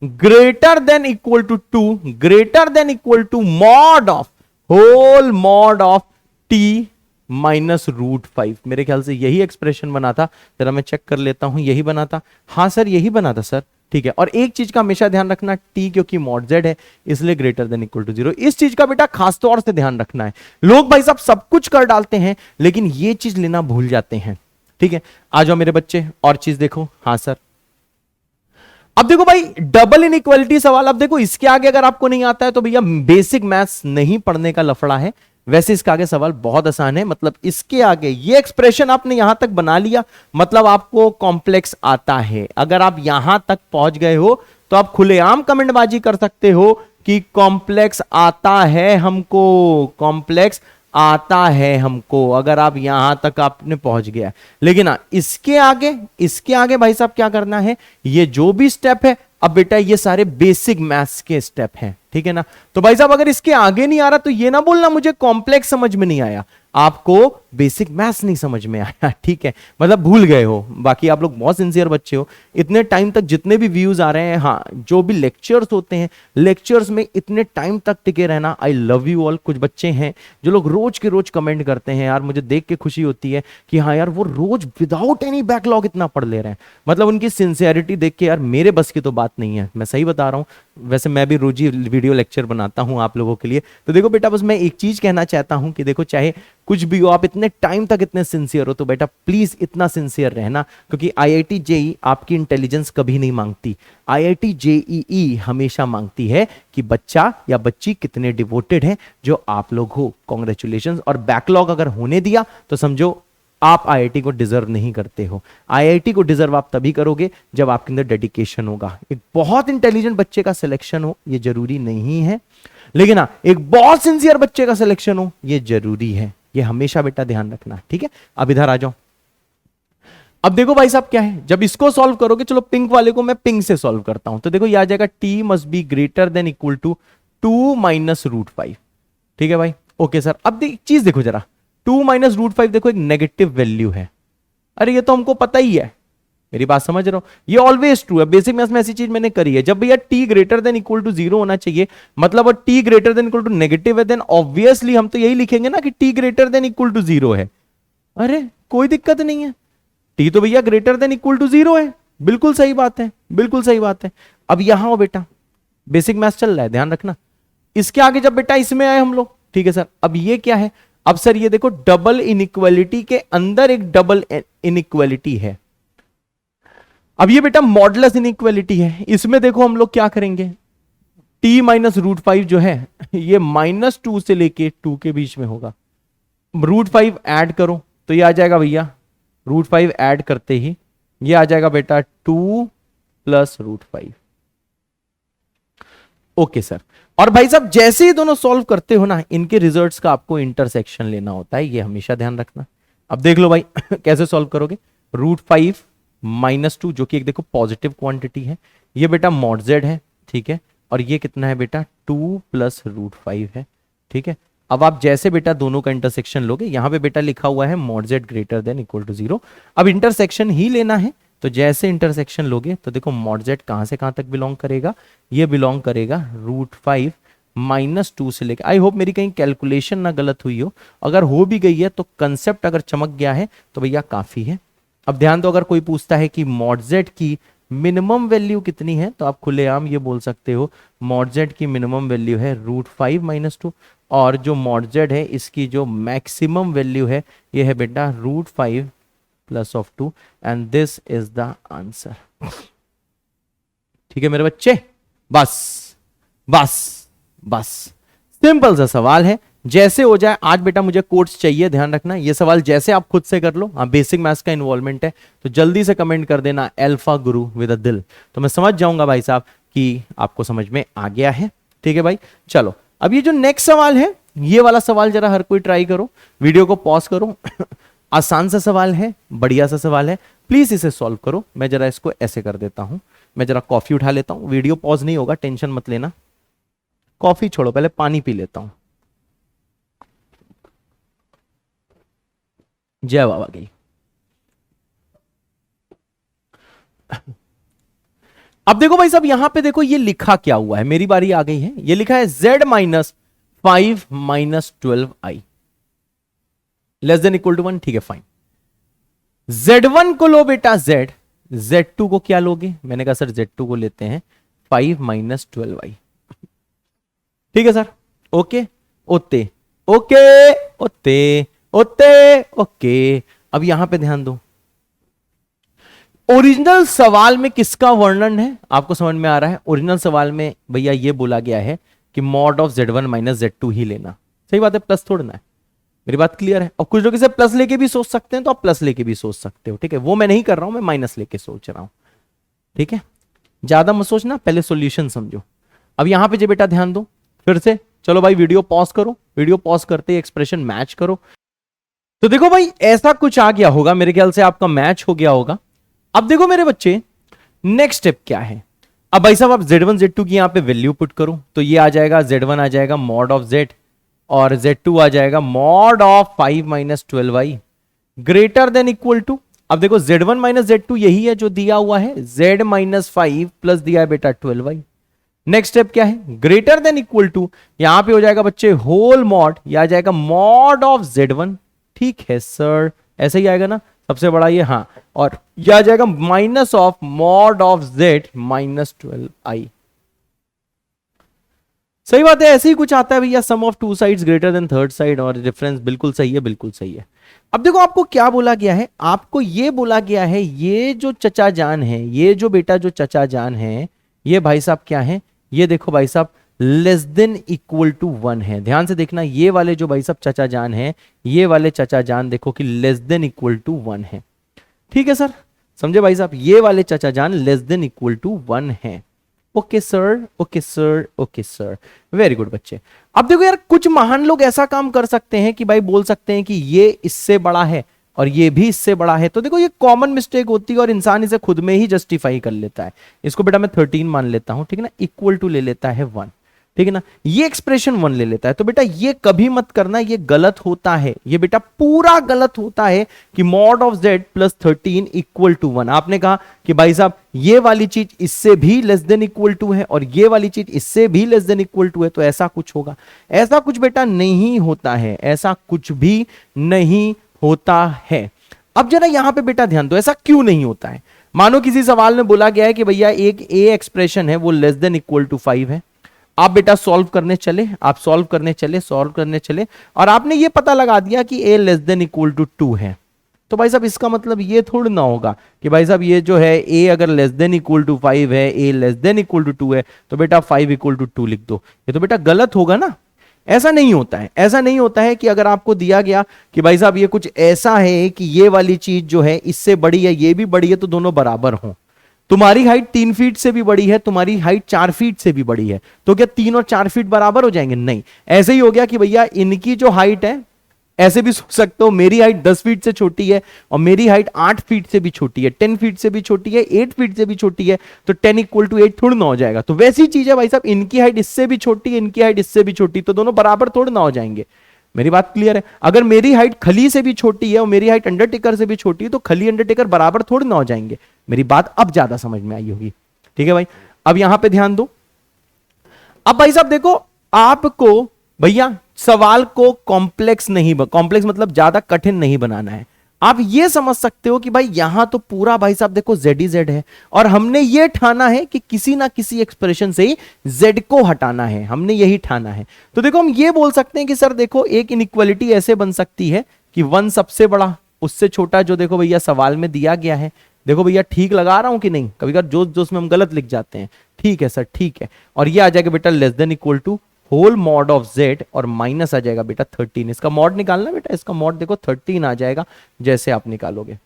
greater than equal to 2, greater than equal to mod of whole mod of T minus √5। मेरे ख्याल से यही एक्सप्रेशन बना था, जरा मैं चेक कर लेता हूं, यही बना था। हाँ सर यही बना था सर, ठीक है। और एक चीज का हमेशा ध्यान रखना, T क्योंकि मॉड Z है इसलिए ग्रेटर देन इक्वल टू 0, इस चीज का बेटा खास तौर से ध्यान रखना है। लोग भाई साहब सब कुछ कर डालते हैं लेकिन ये चीज लेना भूल जाते हैं, ठीक है। आ जाओ मेरे बच्चे, और चीज देखो। हाँ सर, अब देखो भाई डबल इनइक्वालिटी सवाल, अब देखो इसके आगे अगर आपको नहीं आता है तो भैया बेसिक मैथ्स नहीं पढ़ने का लफड़ा है। वैसे इसका आगे सवाल बहुत आसान है, मतलब इसके आगे ये एक्सप्रेशन आपने यहां तक बना लिया, मतलब आपको कॉम्प्लेक्स आता है। अगर आप यहां तक पहुंच गए हो तो आप खुलेआम कमेंटबाजी कर सकते हो कि कॉम्प्लेक्स आता है हमको, कॉम्प्लेक्स आता है हमको, अगर आप यहां तक आपने पहुंच गया। लेकिन इसके आगे भाई साहब क्या करना है? ये जो भी स्टेप है, अब बेटा ये सारे बेसिक मैथ्स के स्टेप हैं, ठीक है ना। तो भाई साहब अगर इसके आगे नहीं आ रहा तो ये ना बोलना मुझे कॉम्प्लेक्स समझ में नहीं आया, आपको बेसिक मैथ्स नहीं समझ में आया, ठीक है, मतलब भूल गए हो। बाकी आप लोग बहुत सिंसियर बच्चे हो, इतने टाइम तक जितने भी व्यूज आ रहे हैं, हाँ जो भी लेक्चर्स होते हैं, लेक्चर्स में इतने टाइम तक टिके रहना, आई लव यू ऑल। कुछ बच्चे हैं जो लोग रोज के रोज कमेंट करते हैं, यार मुझे देख के खुशी होती है कि हाँ यार वो रोज विदाउट एनी बैकलॉग इतना पढ़ ले रहे हैं, मतलब उनकी सिंसियरिटी देख के यार मेरे बस की तो बात नहीं है, मैं सही बता रहा हूँ। वैसे मैं भी रोज ही वीडियो लेक्चर बनाता हूं आप लोगों के लिए। तो देखो बेटा बस मैं एक चीज कहना चाहता हूं कि देखो चाहे कुछ भी हो, आप इतने टाइम तक इतने सिंसियर हो, तो बेटा प्लीज इतना सिंसियर रहना, क्योंकि आईआईटी जेई आपकी इंटेलिजेंस कभी नहीं मांगती, आईआईटी जेईई हमेशा मांगती है कि बच्चा या बच्ची कितने डिवोटेड है, जो आप लोग हो। कॉन्ग्रेचुलेशन। और बैकलॉग अगर होने दिया तो समझो आप आईआईटी को डिजर्व नहीं करते हो। आईआईटी को डिजर्व आप तभी करोगे जब आपके अंदर डेडिकेशन होगा। एक बहुत इंटेलिजेंट बच्चे का सिलेक्शन हो ये जरूरी नहीं है, लेकिन हाँ एक बहुत सिंसियर बच्चे का सिलेक्शन हो ये जरूरी है, ये हमेशा बेटा ध्यान रखना, ठीक है। अब इधर आ जाओ। अब देखो भाई साहब क्या है, जब इसको सॉल्व करोगे, चलो पिंक वाले को मैं पिंक से सॉल्व करता हूं, तो देखो ये आ जाएगा t must be greater than equal to 2 minus root 5, ठीक है भाई, ओके सर। अब एक चीज देखो जरा, 2 माइनस रूट 5 देखो एक नेगेटिव वैल्यू है, अरे ये तो हमको पता ही है, मेरी बात समझ रहे हो, ये ऑलवेज ट्रू है, बेसिक मैथ्स में ऐसी चीज मैंने करी है। जब भैया t greater than equal to 0 होना चाहिए, मतलब और t greater than equal to negative है, देन ऑब्वियसली हम तो यही लिखेंगे ना कि t greater than equal to 0 है। अरे कोई दिक्कत नहीं है, t तो भैया ग्रेटर देन इक्वल टू 0 है, बिल्कुल सही बात है, बिल्कुल सही बात है। अब यहां हो बेटा, बेसिक मैथ्स चल रहा है, ध्यान रखना। इसके आगे जब बेटा इसमें आए हम लोग, ठीक है सर, अब ये क्या है, अब सर ये देखो डबल इनइक्वालिटी के अंदर एक डबल इनइक्वालिटी है। अब ये बेटा मॉडुलस इनइक्वालिटी है, इसमें देखो हम लोग क्या करेंगे, t माइनस रूट 5 जो है ये -2 से लेके 2 के बीच में होगा, रूट 5 ऐड करो तो ये आ जाएगा भैया, रूट 5 ऐड करते ही ये आ जाएगा बेटा 2 प्लस रूट 5, ओके सर। और भाई साहब जैसे ही दोनों सॉल्व करते हो ना, इनके रिजल्ट्स का आपको इंटरसेक्शन लेना होता है, ये हमेशा ध्यान रखना। अब देख लो भाई कैसे सॉल्व करोगे, रूट 5 -2 जो कि एक देखो पॉजिटिव क्वांटिटी है, ये बेटा मॉड z है, ठीक है, और ये कितना है बेटा 2 प्लस रूट 5 है, ठीक है। अब आप जैसे बेटा दोनों का इंटरसेक्शन लोगे, यहां पे बेटा लिखा हुआ है mod z greater than equal to 0, अब इंटरसेक्शन ही लेना है, तो जैसे इंटरसेक्शन लोगे तो देखो मॉड z कहां से कहां तक बिलोंग करेगा, ये बिलोंग करेगा रूट 5 -2 से लेकर, आई होप मेरी कहीं कैलकुलेशन ना गलत हुई हो, अगर हो भी गई है तो कंसेप्ट अगर चमक गया है तो भैया काफी है। अब ध्यान दो, अगर कोई पूछता है कि मॉड z की मिनिमम वैल्यू कितनी है, तो आप खुलेआम ये बोल सकते हो मॉड z की मिनिमम वैल्यू है रूट 5 -2, और जो मॉड z है इसकी जो मैक्सिमम वैल्यू है ये है बेटा root 5 plus of 2, and this is the answer, ठीक है मेरे बच्चे। बस बस बस सिंपल सा सवाल है, जैसे हो जाए। आज बेटा मुझे कोट्स चाहिए, ध्यान रखना, ये सवाल जैसे आप खुद से कर लो, हाँ बेसिक मैथ्स का इन्वॉल्वमेंट है, तो जल्दी से कमेंट कर देना अल्फा गुरु विद अ दिल, तो मैं समझ जाऊंगा भाई साहब कि आपको समझ में आ गया है, ठीक है भाई। चलो अब ये जो नेक्स्ट सवाल है, ये वाला सवाल जरा हर कोई ट्राई करो, वीडियो को पॉज करो आसान सा सवाल है, बढ़िया सा सवाल है, प्लीज इसे सॉल्व करो। मैं जरा इसको ऐसे कर देता हूं, मैं जरा कॉफी उठा लेता हूं, वीडियो पॉज नहीं होगा, टेंशन मत लेना, कॉफी छोड़ो, पहले पानी पी लेता हूं। जय बाबा की। अब देखो भाई साहब यहां पे देखो ये लिखा क्या हुआ है, मेरी बारी आ गई है, ये लिखा है z minus 5 minus 12i less than equal to 1, ठीक है फाइन। z1 को लो बेटा z, z2 को क्या लोगे, मैंने कहा सर z2 को लेते हैं 5 माइनस 12i, ठीक है सर, ओके ओते ओके ओते ओते ओके। अब यहां पे ध्यान दो, ओरिजिनल सवाल में किसका वर्णन है आपको समझ में आ रहा है, ओरिजिनल सवाल में भैया ये बोला गया है कि mod of z1 minus z2 ही लेना, सही बात है, प्लस थोड़ना है, मेरी बात क्लियर है। और कुछ लोग इसे प्लस लेके भी सोच सकते हैं, तो आप प्लस लेके भी सोच सकते हो, ठीक है, वो मैं नहीं कर रहा हूं, मैं माइनस लेके सोच रहा हूं, ठीक है, ज्यादा मत सोचना, पहले सॉल्यूशन समझो। अब यहां पे जो बेटा ध्यान दो फिर से, चलो भाई वीडियो पॉज करो, वीडियो पॉज करते ही एक्सप्रेशन मैच करो, तो देखो भाई ऐसा कुछ आ गया होगा, मेरे ख्याल से आपका मैच हो गया होगा। अब देखो मेरे बच्चे नेक्स्ट स्टेप क्या है, अब भाई साहब आप Z1 Z2 की यहां पे वैल्यू पुट करो तो ये आ जाएगा Z1 आ जाएगा मॉड ऑफ Z और Z2 आ जाएगा mod of 5 minus 12y greater than equal to. अब देखो Z1 माइनस Z2 यही है जो दिया हुआ है, Z माइनस 5 प्लस दिया है बेटा 12y। नेक्स्ट स्टेप क्या है, ग्रेटर देन इक्वल टू, यहां पे हो जाएगा बच्चे होल मॉड, यह आ जाएगा मॉड ऑफ Z1। ठीक है सर, ऐसा ही आएगा ना, सबसे बड़ा ये, हाँ, और यह आ जाएगा minus of mod of Z minus 12i। सही बात है, ऐसे ही कुछ आता है भैया, sum of two sides greater than third side, और डिफरेंस बिल्कुल सही है, बिल्कुल सही है। अब देखो आपको क्या बोला गया है, आपको ये बोला गया है ये जो चचा जान है, ये जो बेटा जो चचा जान है, ये भाई साहब क्या है, ये देखो भाई साहब लेस देन इक्वल टू 1 है। ध्यान से देखना, ये वाले जो भाई साहब चचा जान है, ये वाले चचा जान देखो कि लेस देन इक्वल टू 1 है। ठीक है सर, समझे भाई साहब, ये वाले चचा जान लेस देन इक्वल टू 1 है। Okay sir, okay sir, okay sir, very good बच्चे। अब देखो यार, कुछ महान लोग ऐसा काम कर सकते हैं कि भाई बोल सकते हैं कि ये इससे बड़ा है और ये भी इससे बड़ा है, तो देखो ये कॉमन मिस्टेक होती है और इंसान इसे खुद में ही जस्टिफाई कर लेता है। इसको बेटा मैं 13 मान लेता हूं, ठीक है ना, इक्वल टू ले लेता है 1, ठीक है ना, ये एक्सप्रेशन 1 ले लेता है। तो बेटा ये कभी मत करना, ये गलत होता है, ये बेटा पूरा गलत होता है कि mod of Z plus 13 equal to 1। आपने कहा कि भाई साहब ये वाली चीज इससे भी लेस देन इक्वल टू है और ये वाली चीज इससे भी लेस देन इक्वल टू है, तो ऐसा कुछ होगा। ऐसा कुछ बेटा नहीं होता है, ऐसा कुछ भी नहीं होता है। अब जरा यहां पे बेटा ध्यान दो, ऐसा क्यों नहीं होता है। मानो किसी सवाल में बोला गया है कि भैया एक ए एक्सप्रेशन है वो लेस देन इक्वल टू 5 है, आप बेटा सॉल्व करने चले, आप सॉल्व करने चले और आपने ये पता लगा दिया कि ए लेस देन इक्वल टू 2 है। तो भाई साहब इसका मतलब ये थोड़ी ना होगा कि भाई साहब ये जो है ए अगर लेस देन इक्वल टू 5 है, ए लेस देन इक्वल टू 2 है, तो बेटा 5 इक्वल टू 2 लिख दो। ये तो बेटा गलत होगा ना, ऐसा नहीं होता है। ऐसा नहीं होता है कि अगर आपको दिया गया कि भाई साहब ये कुछ ऐसा है कि ये वाली चीज जो है इससे बड़ी है, ये भी बड़ी है, तो दोनों बराबर हों। तुम्हारी हाइट 3 फीट से भी बड़ी है, तुम्हारी हाइट 4 फीट से भी बड़ी है, तो क्या 3 और 4 फीट बराबर हो जाएंगे? नहीं। ऐसे ही हो गया कि भैया इनकी जो हाइट है, ऐसे भी सोच सकते हो मेरी हाइट 10 फीट से छोटी है और मेरी हाइट 8 फीट से भी छोटी है, 10 फीट से भी छोटी है, 8 फीट से भी छोटी है, तो 10 इक्वल टू 8 थोड़ा ना हो जाएगा। तो वैसी चीज है भाई साहब, इनकी हाइट इससे भी छोटी है, इनकी हाइट इससे भी छोटी, तो दोनों बराबर थोड़ा ना हो जाएंगे। मेरी बात क्लियर है? अगर मेरी हाइट खली से भी छोटी है और मेरी हाइट अंडरटेकर से भी छोटी है, तो खली अंडरटेकर बराबर थोड़ी ना हो जाएंगे। मेरी बात अब ज्यादा समझ में आई होगी, ठीक है भाई। अब यहां पे ध्यान दो। अब भाई साहब देखो, आपको भैया सवाल को कॉम्प्लेक्स नहीं, कॉम्प्लेक्स मतलब ज्यादा कठिन नहीं बनाना है। आप ये समझ सकते हो कि भाई यहां तो पूरा भाई साहब देखो Z ही Z है और हमने ये ठाना है कि किसी ना किसी एक्सप्रेशन से ही Z को हटाना है, हमने यही ठाना है। तो देखो हम ये बोल सकते हैं कि सर देखो एक इनइक्वालिटी ऐसे बन सकती है कि 1 सबसे बड़ा उससे छोटा, जो देखो भैया सवाल में दिया गया है। देखो भैया ठीक लगा रहा हूं कि नहीं? कभी कभी जोश जोश में हम गलत लिख जाते हैं। ठीक है सर, ठीक है। और ये आ जाएगा बेटा less than equal to whole mod of Z और माइनस आ जाएगा बेटा 13। इसका मॉड निकालना बेटा, इसका मॉड देखो 13 आ जाएगा जैसे आप निकालोगे।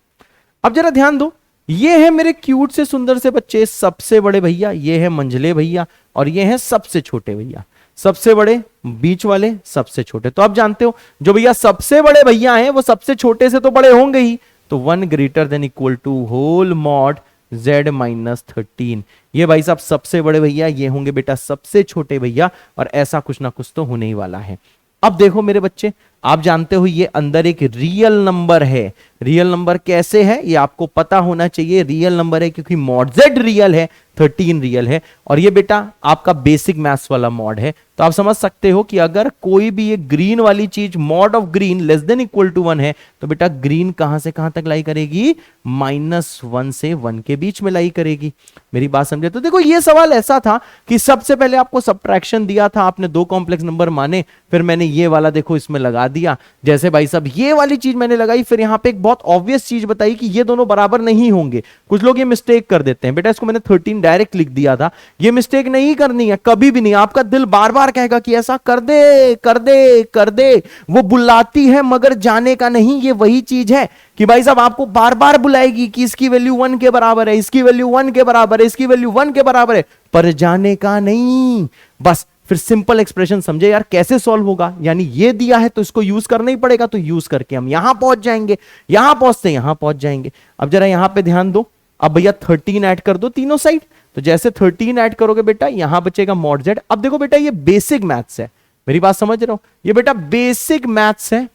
अब जरा ध्यान दो, ये है मेरे क्यूट से सुंदर से बच्चे सबसे बड़े भैया, ये है मंझले भैया और ये है सबसे छोटे भैया। सबसे बड़े, बीच वाले, सबसे छोटे। तो आप जानते हो जो भैया सबसे बड़े भैया हैं वो सबसे छोटे से तो बड़े होंगे ही, तो 1 greater than equal to whole mod Z minus 13। ये भाई साहब सबसे बड़े भैया, ये होंगे बेटा सबसे छोटे भैया, और ऐसा कुछ ना कुछ तो होने ही वाला है। अब देखो मेरे बच्चे, आप जानते हो ये अंदर एक रियल नंबर है। रियल नंबर कैसे है ये आपको पता होना चाहिए। रियल नंबर है क्योंकि मॉड Z रियल है, 13 रियल है, और ये बेटा आपका बेसिक मैथ्स वाला मॉड है। तो आप समझ सकते हो कि अगर कोई भी ये ग्रीन वाली चीज mod of green less than equal to 1 है, तो बेटा ग्रीन कहां से कहां तक लाई करेगी? -1 से 1 के बीच में लाई करेगी। मेरी बात समझे? तो देखो ये सवाल ऐसा था कि सबसे पहले आपको सब्ट्रैक्शन दिया था, आपने 2 कॉम्प्लेक्स नंबर माने, फिर मैंने ये वाला देखो इसमें लगा दिया। जैसे भाई साहब ये वाली चीज मैंने लगाई, फिर यहां पे एक बहुत ऑब्वियस चीज बताई कि ये दोनों बराबर नहीं होंगे। कुछ लोग ये मिस्टेक कर देते हैं। बेटा इसको मैंने 13 डायरेक्ट लिख दिया था, ये मिस्टेक नहीं करनी है कभी भी नहीं। आपका दिल बार बार कहेगा कि ऐसा कर दे कर दे कर दे, वो बुलाती है मगर जाने का नहीं। ये वही चीज है कि भाई साहब आपको बार बार बुलाएगी कि इसकी वैल्यू 1 के बराबर है, इसकी वैल्यू 1 के बराबर है, इसकी वैल्यू 1 के बराबर है, पर जाने का नहीं। बस फिर सिंपल एक्सप्रेशन समझे यार कैसे सॉल्व होगा, यानी ये दिया है तो इसको यूज करना ही पड़ेगा, तो यूज करके हम यहां पहुंच जाएंगे, यहां पहुंचते यहां पहुंच जाएंगे। अब जरा यहां पे ध्यान दो, अब भैया 13 ऐड कर दो तीनों साइड, तो जैसे 13 ऐड करोगे बेटा यहां बचेगा मॉड जेड। अब देखो बेटा ये बेसिक मैथ्स है, मेरी बात समझ रहे हो, ये बेटा बेसिक मैथ्स है।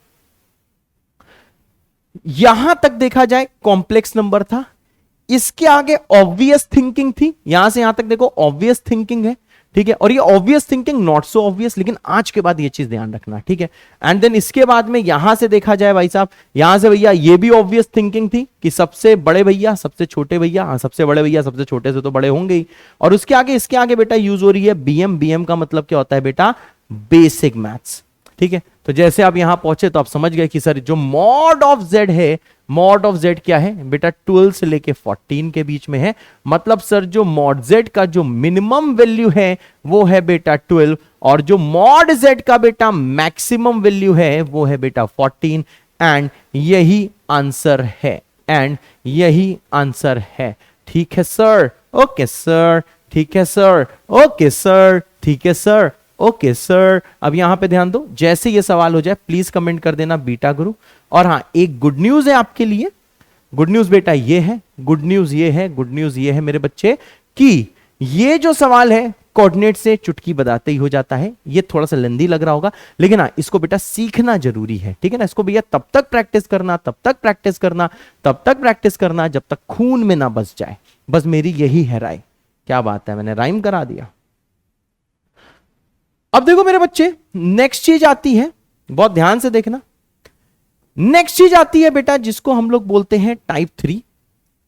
यहां तक देखा जाए कॉम्प्लेक्स नंबर था, इसके आगे ऑब्वियस थिंकिंग थी, यहां से यहां तक देखो ऑब्वियस थिंकिंग है, ठीक है। और ये obvious thinking not so obvious, लेकिन आज के बाद ये चीज ध्यान रखना, ठीक है। एंड देन इसके बाद में यहां से देखा जाए भाई साहब, यहां से भैया ये भी ऑब्वियस थिंकिंग थी कि सबसे बड़े भैया सबसे छोटे भैया, हाँ सबसे बड़े भैया सबसे छोटे से तो बड़े होंगे ही। और उसके आगे इसके आगे बेटा यूज हो रही है बीएम। बीएम का मतलब क्या होता है बेटा, बेसिक मैथ्स, ठीक है। तो जैसे आप यहां पहुंचे तो आप समझ गए कि सर जो मॉड ऑफ जेड है, मॉड ऑफ जेड क्या है बेटा, 12 से लेके 14 के बीच में है। मतलब सर जो मॉड जेड का जो मिनिमम वैल्यू है वो है बेटा 12, और जो मॉड जेड का बेटा मैक्सिमम वैल्यू है वो है बेटा 14। एंड यही आंसर है, एंड यही आंसर है, ठीक है सर, ओके सर, ठीक है सर, ओके सर, ठीक है सर, ओके सर। अब यहां पे ध्यान दो, जैसे ये सवाल हो जाए प्लीज कमेंट कर देना बीटा गुरु। और हाँ एक गुड न्यूज है आपके लिए, गुड न्यूज बेटा ये है, गुड न्यूज ये है, गुड न्यूज ये है मेरे बच्चे कि ये जो सवाल है कोऑर्डिनेट से चुटकी बजाते ही हो जाता है। ये थोड़ा सा लेंदी लग रहा होगा, लेकिन हाँ इसको बेटा सीखना जरूरी है, ठीक है ना। इसको भैया तब तक प्रैक्टिस करना, तब तक प्रैक्टिस करना, तब तक प्रैक्टिस करना जब तक खून में ना बस जाए, बस मेरी यही है राय। क्या बात है, मैंने राइम करा दिया। अब देखो मेरे बच्चे नेक्स्ट चीज आती है, बहुत ध्यान से देखना। नेक्स्ट चीज आती है बेटा जिसको हम लोग बोलते हैं टाइप 3,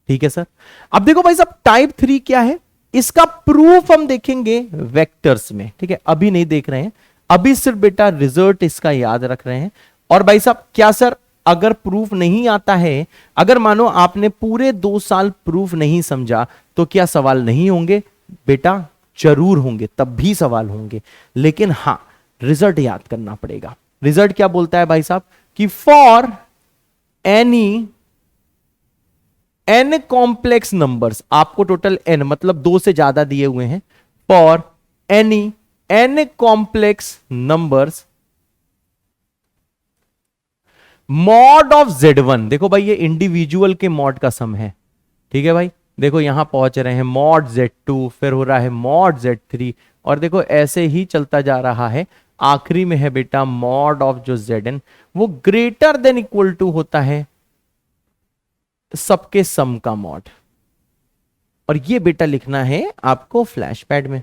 ठीक है सर। अब देखो भाई साहब टाइप 3 क्या है, इसका प्रूफ हम देखेंगे वेक्टर्स में, ठीक है। अभी नहीं देख रहे हैं, अभी सिर्फ बेटा रिजल्ट इसका याद रख रहे हैं। और भाई साहब क्या सर अगर प्रूफ नहीं आता है, अगर मानो आपने पूरे 2 साल प्रूफ नहीं समझा तो क्या सवाल नहीं होंगे बेटा, जरूर होंगे, तब भी सवाल होंगे। लेकिन हां रिजल्ट याद करना पड़ेगा। रिजल्ट क्या बोलता है भाई साहब कि for any n complex numbers, आपको टोटल n मतलब 2 से ज्यादा दिए हुए हैं, for any n complex numbers mod of z1, देखो भाई ये इंडिविजुअल के मॉड का सम है, ठीक है भाई। देखो यहां पहुंच रहे हैं मॉड z2, फिर हो रहा है मॉड z3, और देखो ऐसे ही चलता जा रहा है। आखिरी में है बेटा मॉड ऑफ जो zn, वो ग्रेटर देन इक्वल टू होता है सबके सम का मॉड। और ये बेटा लिखना है आपको फ्लैश पैड में।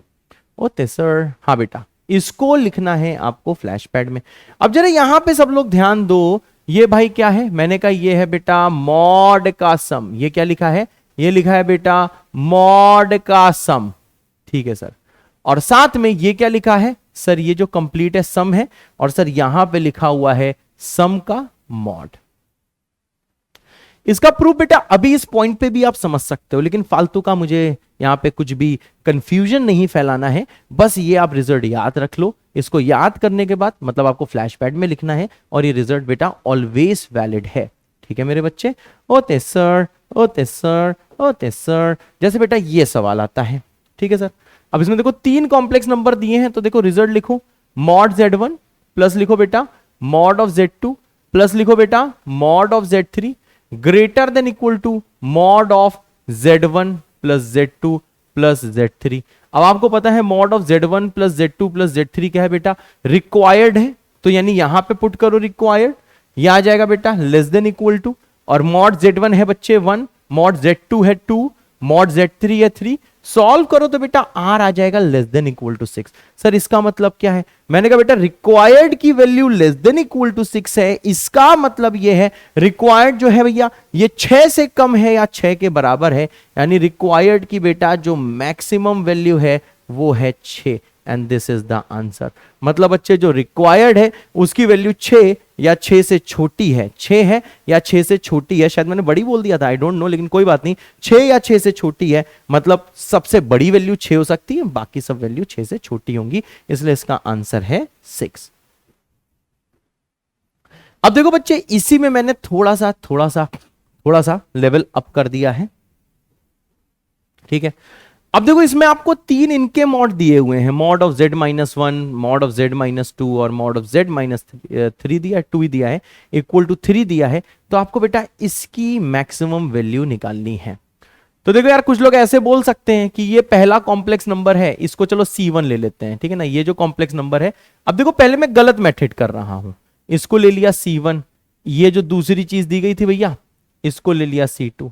ओते सर, हाँ बेटा इसको लिखना है आपको फ्लैश पैड में। अब जरा यहां पे सब लोग ध्यान दो, ये भाई क्या है, मैंने कहा ये है बेटा मॉड का सम। ये क्या लिखा है, ये लिखा है बेटा मॉड का सम, ठीक है सर। और साथ में ये क्या लिखा है सर, ये जो कंप्लीट है सम है, और सर यहां पे लिखा हुआ है सम का मॉड। इसका प्रूफ बेटा अभी इस पॉइंट पे भी आप समझ सकते हो, लेकिन फालतू का मुझे यहां पे कुछ भी कंफ्यूजन नहीं फैलाना है। बस ये आप रिजल्ट याद रख लो। इसको याद करने के बाद मतलब आपको फ्लैश पैड में लिखना है, और ये रिजल्ट बेटा ऑलवेज वैलिड है, ठीक है मेरे बच्चे। ओते सर, ओते सर, ओते सर। जैसे बेटा ये सवाल आता है, ठीक है सर। अब इसमें देखो 3 कॉम्प्लेक्स नंबर दिए हैं, तो देखो रिजल्ट लिखो मॉड z1 प्लस लिखो बेटा मॉड ऑफ z2 प्लस लिखो बेटा mod of z3 greater than equal to mod of z1 plus z2 plus z3। अब आपको पता है mod of z1 plus z2 plus z3 क्या है बेटा, रिक्वायर्ड है, तो यानी यहां पे पुट करो रिक्वायर्ड, यह आ जाएगा बेटा लेस देन इक्वल टू। और मॉड z1 है बच्चे 1, मॉड z2 है 2, मॉड z3 है 3। सॉल्व करो तो बेटा r आ जाएगा less than equal to 6। Sir इसका मतलब क्या है, मैंने कहा बेटा रिक्वायर्ड की value less than equal to 6 है, इसका मतलब ये है रिक्वायर्ड जो है भैया ये 6 से कम है या 6 के बराबर है, यानी रिक्वायर्ड की बेटा जो मैक्सिमम वैल्यू है वो है 6, and this is the answer. मतलब बच्चे जो रिक्वायर्ड है उसकी वैल्यू 6 या 6 से छोटी है, 6 है या 6 से छोटी है, शायद मैंने बड़ी बोल दिया था, आई डोंट नो, लेकिन कोई बात नहीं, 6 या 6 से छोटी है, मतलब सबसे बड़ी वैल्यू 6 हो सकती है, बाकी सब वैल्यू 6 से छोटी होंगी, इसलिए इसका आंसर है 6। अब देखो बच्चे इसी में मैंने थोड़ा सा लेवल अप कर दिया है, ठीक है। अब देखो इसमें आपको 3 इनके मॉड दिए हुए हैं, mod of z-1, mod of z-2 और मॉड ऑफ z-3 दिया है, 2 ही दिया है, इक्वल टू 3 दिया है। तो आपको बेटा इसकी मैक्सिमम वैल्यू निकालनी है। तो देखो यार कुछ लोग ऐसे बोल सकते हैं कि ये पहला कॉम्प्लेक्स नंबर है, इसको चलो C1 ले लेते हैं, ठीक है ना, ये जो कॉम्प्लेक्स नंबर है। अब देखो पहले मैं गलत मेथड कर रहा हूं, इसको ले लिया C1, ये जो दूसरी चीज दी गई थी भैया इसको ले लिया C2,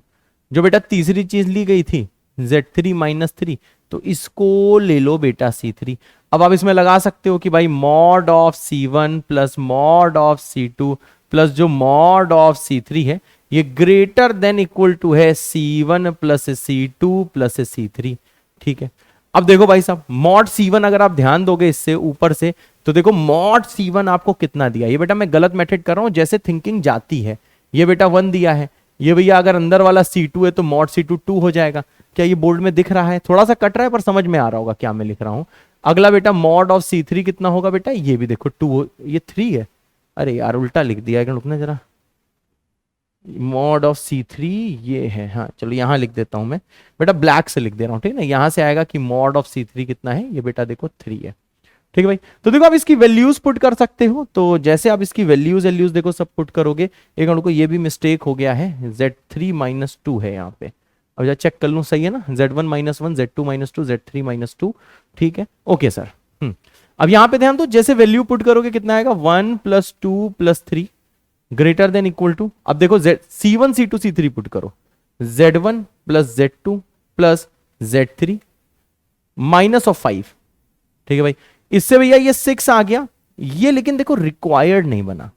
जो बेटा तीसरी चीज ली गई थी Z3 माइनस 3, तो इसको ले लो बेटा C3। अब आप इसमें लगा सकते हो कि भाई mod of C1 plus mod of C2 plus जो मॉड ऑफ C3 है ये ग्रेटर देन इक्वल टू है C1 plus C2 plus C3, ठीक है। अब देखो भाई साहब मॉड C1 अगर आप ध्यान दोगे इससे ऊपर से, तो देखो मॉड C1 आपको कितना दिया, ये बेटा मैं गलत मेथड कर रहा हूं जैसे थिंकिंग जाती है, ये बेटा 1 दिया है, ये भैया अगर अंदर वाला C2 है तो मॉड C2 2 हो जाएगा। क्या ये बोर्ड में दिख रहा है? थोड़ा सा कट रहा है पर समझ में आ रहा होगा क्या मैं लिख रहा हूं। अगला बेटा मॉड ऑफ C3 कितना होगा बेटा, ये भी देखो 2, ये 3 है, अरे यार उल्टा लिख दिया है, रुकना जरा, मॉड ऑफ C3 ये है, हाँ चलो यहां लिख देता हूं मैं, बेटा ब्लैक से लिख दे रहा हूं, ठीक है ना, यहां से आएगा कि मॉड ऑफ C3 कितना है, ये बेटा देखो 3 है, ठीक है भाई। तो देखो आप इसकी वैल्यूज पुट कर सकते हो, तो जैसे आप इसकी वैल्यूज देखो सब पुट करोगे, एक मिनट को ये भी मिस्टेक हो गया है, Z3 माइनस 2 है यहाँ पे, अब जरा चेक कर लूं सही है ना, Z1 minus 1, Z2 minus 2, Z3 minus 2, ठीक है, ओके सर। अब यहाँ पे ध्यान दो, जैसे वैल्यू पुट करोगे कितना आएगा, 1 plus 2 plus 3 greater than equal to, अब देखो C1 C2 C3 पुट करो, Z1 plus Z2 plus Z3 minus of 5, ठीक है भाई, इससे भैया ये 6 आ गया, ये लेकिन देखो रिक्वायर्ड नहीं बना,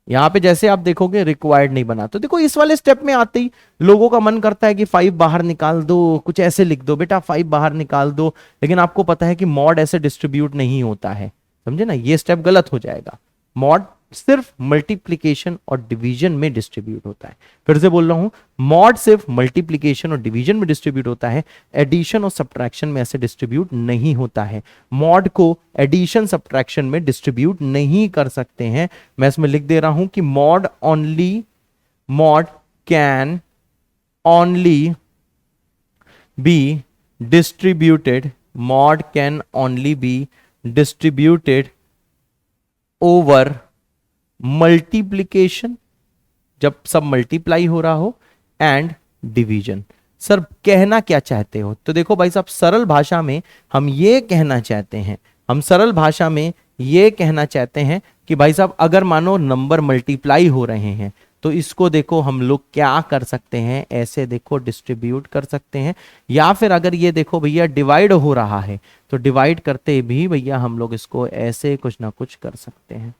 यहां पे जैसे आप देखोगे रिक्वायर्ड नहीं बना, तो देखो इस वाले स्टेप में आते ही लोगों का मन करता है कि 5 बाहर निकाल दो, कुछ ऐसे लिख दो बेटा 5 बाहर निकाल दो, लेकिन आपको पता है कि मॉड ऐसे डिस्ट्रीब्यूट नहीं होता है, समझे ना, ये स्टेप गलत हो जाएगा। मॉड सिर्फ मल्टीप्लीकेशन और डिवीजन में डिस्ट्रीब्यूट होता है, फिर से बोल रहा हूं, मॉड सिर्फ मल्टीप्लीकेशन और डिवीजन में डिस्ट्रीब्यूट होता है, एडिशन और सब्ट्रैक्शन में ऐसे डिस्ट्रीब्यूट नहीं होता है, मॉड को एडिशन सब्ट्रैक्शन में डिस्ट्रीब्यूट नहीं कर सकते हैं। मैं इसमें लिख दे रहा हूं कि mod can only be distributed, mod can only be distributed over multiplication, जब सब मल्टीप्लाई हो रहा हो, एंड डिवीजन। सर कहना क्या चाहते हो? तो देखो भाई साहब सरल भाषा में हम ये कहना चाहते हैं, हम सरल भाषा में ये कहना चाहते हैं कि भाई साहब अगर मानो नंबर मल्टीप्लाई हो रहे हैं तो इसको देखो हम लोग क्या कर सकते हैं, ऐसे देखो डिस्ट्रीब्यूट कर सकते हैं, या फिर अगर ये देखो भैया डिवाइड हो रहा है तो डिवाइड करते भी भैया हम लोग इसको ऐसे कुछ ना कुछ कर सकते हैं,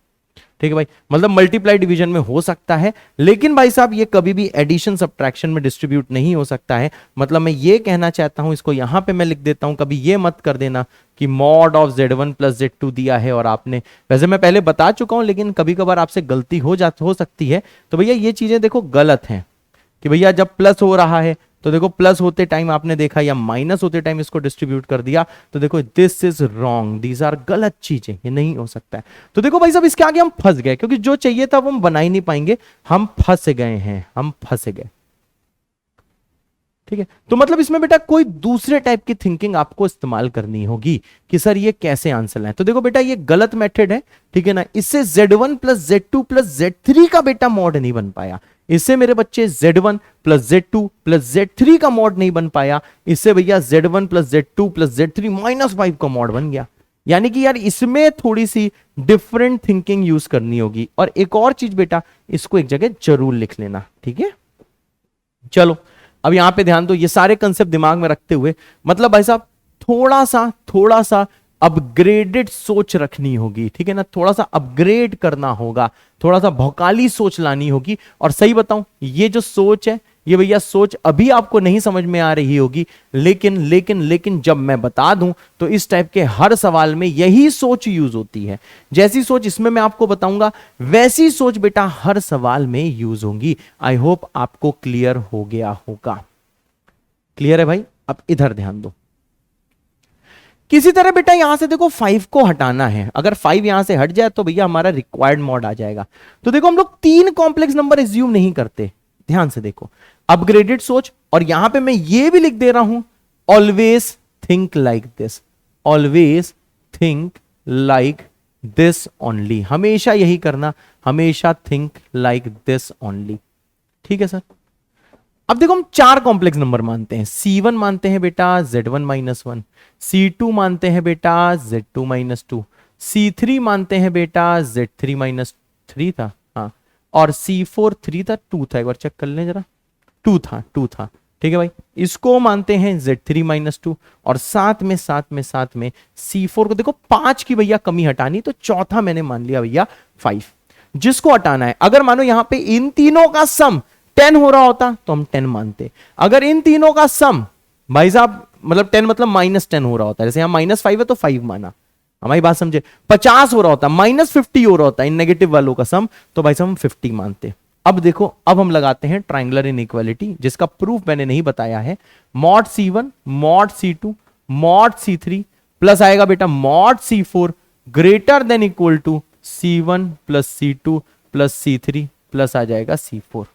ठीक है भाई, मतलब मल्टीप्लाई डिवीजन में हो सकता है, लेकिन भाई साहब ये कभी भी एडिशन सब्ट्रैक्शन में डिस्ट्रीब्यूट नहीं हो सकता है। मतलब मैं ये कहना चाहता हूं, इसको यहां पे मैं लिख देता हूं, कभी ये मत कर देना कि mod of Z1 plus Z2 दिया है और आपने, वैसे मैं पहले बता चुका हूं लेकिन कभी कभार आपसे गलती हो सकती है, तो भैया ये चीजें देखो गलत हैं कि भैया जब प्लस हो रहा है तो देखो प्लस होते टाइम आपने देखा या माइनस होते टाइम इसको डिस्ट्रीब्यूट कर दिया, तो देखो this is wrong, these are गलत चीजें, ये नहीं हो सकता है। तो देखो भाई साहब इसके आगे हम फंस गए, क्योंकि जो चाहिए था वो हम बना ही नहीं पाएंगे, हम फंस गए हैं, हम फंस गए, ठीक है। तो मतलब इसमें बेटा कोई दूसरे टाइप की थिंकिंग आपको इस्तेमाल करनी होगी कि सर ये कैसे आंसर लाएं। तो देखो बेटा ये गलत मेथड है, ठीक है ना, इससे Z1 plus Z2 plus Z3 का बेटा मॉड नहीं बन पाया, इससे मेरे बच्चे Z1 plus Z2 plus Z3 का मॉड नहीं बन पाया, इससे भैया Z1 plus Z2 plus Z3 minus 5 का मॉड बन गया। यानी कि यार इसमें थोड़ी सी डिफरेंट थिंकिंग यूज करनी होगी। और एक और चीज बेटा इसको एक जगह जरूर लिख लेना, ठीक है। चलो अब यहां पे ध्यान दो, ये सारे कंसेप्ट दिमाग में रखते हुए मतलब भाई साहब थोड़ा सा अपग्रेडेड सोच रखनी होगी, ठीक है ना, थोड़ा सा अपग्रेड करना होगा, थोड़ा सा भौकाली सोच लानी होगी। और सही बताऊं ये जो सोच है ये भैया सोच अभी आपको नहीं समझ में आ रही होगी, लेकिन जब मैं बता दूं तो इस टाइप के हर सवाल में यही सोच यूज होती है। जैसी सोच इसमें मैं आपको बताऊंगा वैसी सोच बेटा हर सवाल में यूज होगी। आई होप आपको क्लियर हो गया होगा। क्लियर है भाई? अब इधर ध्यान दो, किसी तरह बेटा यहां से देखो 5 को हटाना है, अगर 5 यहां से हट जाए तो भैया हमारा रिक्वायर्ड मॉड आ जाएगा। तो देखो हम लोग 3 कॉम्प्लेक्स नंबर एज्यूम नहीं करते, ध्यान से देखो, अपग्रेडेड सोच। और यहां पे मैं ये भी लिख दे रहा हूं always think like this, always think like this only, हमेशा यही करना, हमेशा थिंक लाइक दिस ओनली, ठीक है सर। अब देखो हम चार कॉम्प्लेक्स नंबर मानते हैं, C1 मानते हैं बेटा Z1 माइनस 1, C2 मानते हैं बेटा Z2 माइनस 2, C3 मानते हैं बेटा Z3 माइनस 3 था, हाँ, और C4 3 था, 2 था, एक बार चेक कर लें जरा, 2 था, ठीक है भाई। इसको मानते हैं Z3 माइनस 2, और साथ में C4 को देखो 5 की भैया कमी हटानी, तो चौथा मैंने मान लिया भैया 5, जिसको हटाना है। अगर मानो यहां पे इन तीनों का सम 10 हो रहा होता तो हम 10 मानते, अगर इन तीनों का सम भाई साहब मतलब 10 मतलब -10 हो रहा होता है, जैसे यहां -5 है तो 5 माना, हमारी बात समझे, 50 हो रहा होता, -50 हो रहा होता इन नेगेटिव वालों का सम, तो भाई साहब हम 50 मानते। अब देखो, अब हम लगाते हैं ट्रायंगुलर इनइक्वालिटी, जिसका प्रूफ मैंने नहीं बताया है, mod C1 mod C2 mod C3 plus आएगा बेटा mod C4 greater than equal to C1 plus C2 plus C3 plus आ जाएगा C4,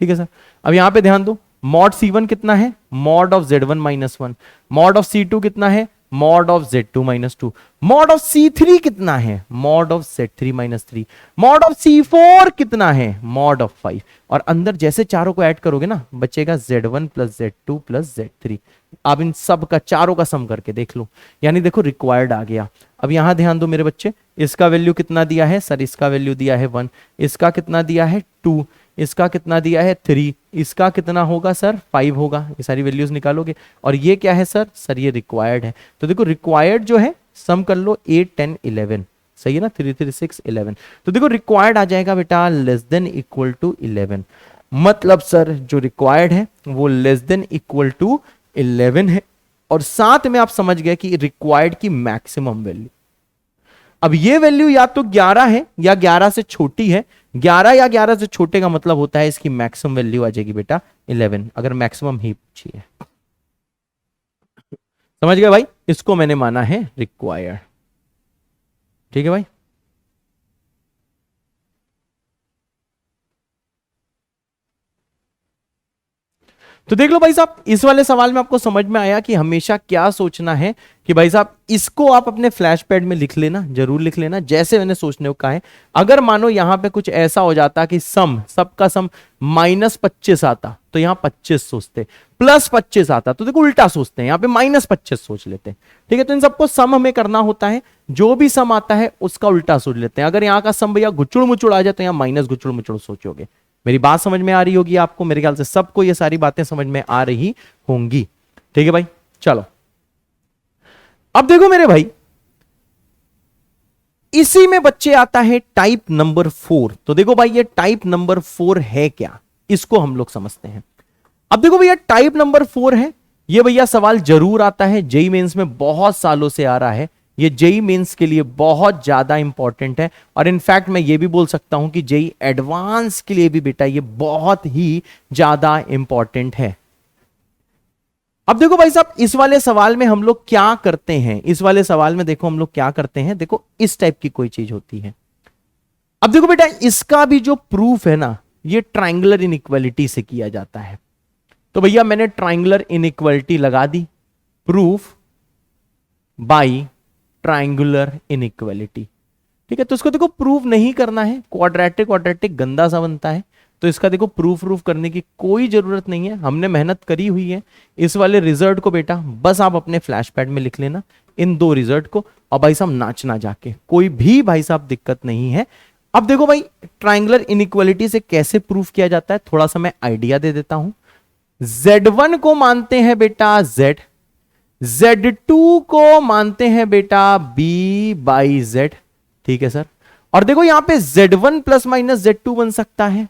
ठीक है सर। अब यहां पे ध्यान दो, mod C1 कितना है, mod of Z1 minus 1, mod of C2 कितना है, mod of Z2 minus 2, mod of C3 कितना है, mod of Z3 minus 3, mod of C4 कितना है, mod ऑफ 5, और अंदर जैसे चारों को ऐड करोगे ना बचेगा Z1 plus Z2 plus Z3। अब इन सब का चारों का सम करके देख लो, यानी देखो रिक्वायर्ड आ गया। अब यहां ध्यान दो मेरे बच्चे, इसका वैल्यू कितना दिया है सर, इसका वैल्यू दिया है 1, इसका कितना दिया है 2, इसका कितना दिया है 3, इसका कितना होगा सर 5 होगा, ये सारी वैल्यूज निकालोगे, और ये क्या है सर, ये रिक्वायर्ड है। तो देखो रिक्वायर्ड जो है सम कर लो 8 10 11, सही है ना, 3 3 6 11, तो देखो रिक्वायर्ड आ जाएगा बेटा लेस देन इक्वल टू 11, मतलब सर जो रिक्वायर्ड है वो लेस देन इक्वल टू 11 है, और साथ में आप समझ गए कि रिक्वायर्ड की मैक्सिमम वैल्यू, अब ये वैल्यू या तो 11 है या 11 से छोटी है, 11 या 11 से छोटे का मतलब होता है इसकी मैक्सिमम वैल्यू आ जाएगी बेटा 11, अगर मैक्सिमम ही पूछी है, समझ गए भाई, इसको मैंने माना है रिक्वायर्ड, ठीक है भाई। तो देख लो भाई साहब, इस वाले सवाल में आपको समझ में आया कि हमेशा क्या सोचना है कि भाई साहब इसको आप अपने फ्लैश पैड में लिख लेना, जरूर लिख लेना, जैसे मैंने सोचने को कहा है। अगर मानो यहां पे कुछ ऐसा हो जाता कि सबका सम -25 आता तो यहां 25 सोचते, +25 आता तो देखो उल्टा सोचते हैं, यहां पे -25 सोच लेते हैं, ठीक है। तो इन सबको सम हमें करना होता है, जो भी सम आता है उसका उल्टा सोच लेते हैं। अगर यहाँ का सम भैया गुचुड़ मुचुड़ आ जाए तो यहाँ माइनस गुचुड़ मुचुड़ सोचोगे। मेरी बात समझ में आ रही होगी आपको, मेरे ख्याल से सबको ये सारी बातें समझ में आ रही होंगी, ठीक है भाई। चलो अब देखो मेरे भाई, इसी में बच्चे आता है टाइप नंबर 4। तो देखो भाई ये टाइप नंबर 4 है क्या, इसको हम लोग समझते हैं। अब देखो भैया टाइप नंबर 4 है, ये भैया सवाल जरूर आता है, जेई मेंस में बहुत सालों से आ रहा है, ये जेई मेंस के लिए बहुत ज्यादा इंपॉर्टेंट है, और इनफैक्ट मैं ये भी बोल सकता हूं कि जेई एडवांस के लिए भी बेटा ये बहुत ही ज्यादा इंपॉर्टेंट है। अब देखो भाई साहब इस वाले सवाल में हम लोग क्या करते हैं, इस वाले सवाल में देखो हम लोग क्या करते हैं, देखो इस टाइप की कोई चीज होती है। अब देखो बेटा इसका भी जो प्रूफ है ना, ये ट्रायंगुलर इनइक्वालिटी से किया जाता है। तो भैया मैंने ट्रायंगुलर इनइक्वालिटी लगा दी, प्रूफ बाय ट्रायंगुलर इनइक्वालिटी, ठीक है। तो इसको देखो प्रूफ नहीं करना है, क्वाड्रेटिक गंदा सा बनता है, तो इसका देखो प्रूफ करने की कोई जरूरत नहीं है, हमने मेहनत करी हुई है। इस वाले रिजल्ट को बेटा बस आप अपने फ्लैश पैड में लिख लेना, इन दो रिजल्ट को, और भाई साहब नाचना जाके, कोई भी भाई साहब दिक्कत नहीं है। अब देखो भाई ट्रायंगुलर इनइक्वालिटी से कैसे प्रूफ किया जाता है, थोड़ा सा मैं आइडिया दे देता हूं। Z1 को मानते हैं बेटा Z, Z2 को मानते हैं बेटा B/Z, ठीक है सर। और देखो यहां पे Z1 प्लस माइनस Z2 बन सकता है,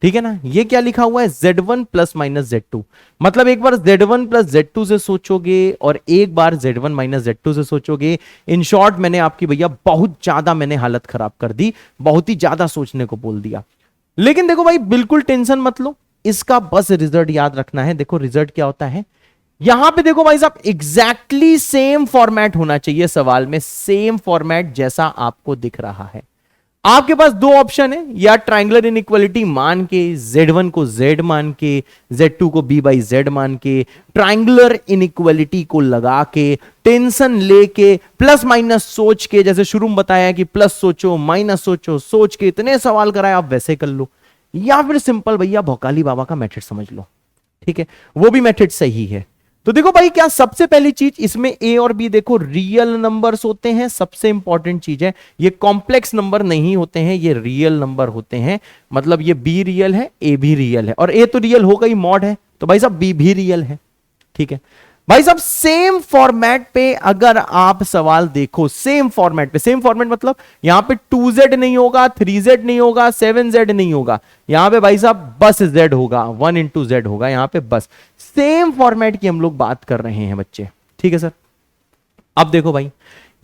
ठीक है ना। ये क्या लिखा हुआ है, Z1 प्लस माइनस Z2, मतलब एक बार Z1 प्लस Z2 से सोचोगे और एक बार Z1 माइनस Z2 से सोचोगे। इन शॉर्ट मैंने आपकी भैया बहुत ज्यादा मैंने हालत खराब कर दी, बहुत ही ज्यादा सोचने को बोल दिया। लेकिन देखो भाई बिल्कुल टेंशन मत लो, इसका बस रिजल्ट याद रखना है। देखो रिजल्ट क्या होता है, यहां पे देखो भाई साहब एग्जैक्टली सेम फॉर्मेट होना चाहिए सवाल में, सेम फॉर्मेट जैसा आपको दिख रहा है। आपके पास दो ऑप्शन है, या ट्रायंगुलर इनइक्वालिटी मान के Z1 को Z मान के, Z2 को B/Z मान के, ट्रायंगुलर इनइक्वालिटी को लगा के, टेंशन लेके, प्लस माइनस सोच के, जैसे शुरू में बताया कि प्लस सोचो माइनस सोचो, सोच के इतने सवाल कराए आप वैसे कर लो, या फिर सिंपल भैया भौकाली बाबा का मेथड समझ लो। ठीक है, वो भी मेथड सही है। तो देखो भाई, क्या सबसे पहली चीज इसमें ए और बी देखो रियल नंबर्स होते हैं, सबसे इंपॉर्टेंट चीज है, ये कॉम्प्लेक्स नंबर नहीं होते हैं, ये रियल नंबर होते हैं। मतलब ये बी रियल है, ए भी रियल है, और ए तो रियल होगा ही, मॉड है, तो भाई साहब बी भी रियल है। ठीक है भाई साहब, सेम फॉर्मेट पे अगर आप सवाल देखो, सेम फॉर्मेट पे, सेम फॉर्मेट मतलब यहां पे 2z नहीं होगा, 3z नहीं होगा, 7z नहीं होगा, यहां पे भाई साहब बस z होगा, 1 into z होगा यहां पे बस। सेम फॉर्मेट की हम लोग बात कर रहे हैं बच्चे, ठीक है सर। अब देखो भाई,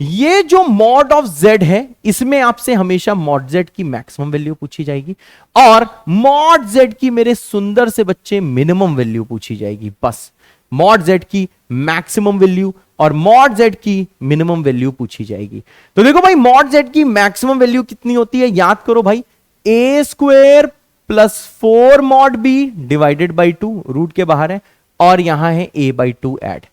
ये जो मॉड ऑफ z है, इसमें आपसे हमेशा मॉड z की मैक्सिमम वैल्यू पूछी जाएगी, और मॉड z की मेरे सुंदर से बच्चे मिनिमम वैल्यू पूछी जाएगी, बस। मॉड z की मैक्सिमम वैल्यू और मॉड z की मिनिमम वैल्यू पूछी जाएगी। तो देखो भाई, मॉड z की मैक्सिमम वैल्यू कितनी होती है, याद करो भाई, a square plus 4 mod b divided by 2, root के बाहर है, और यहां है a बाई 2 ऐड।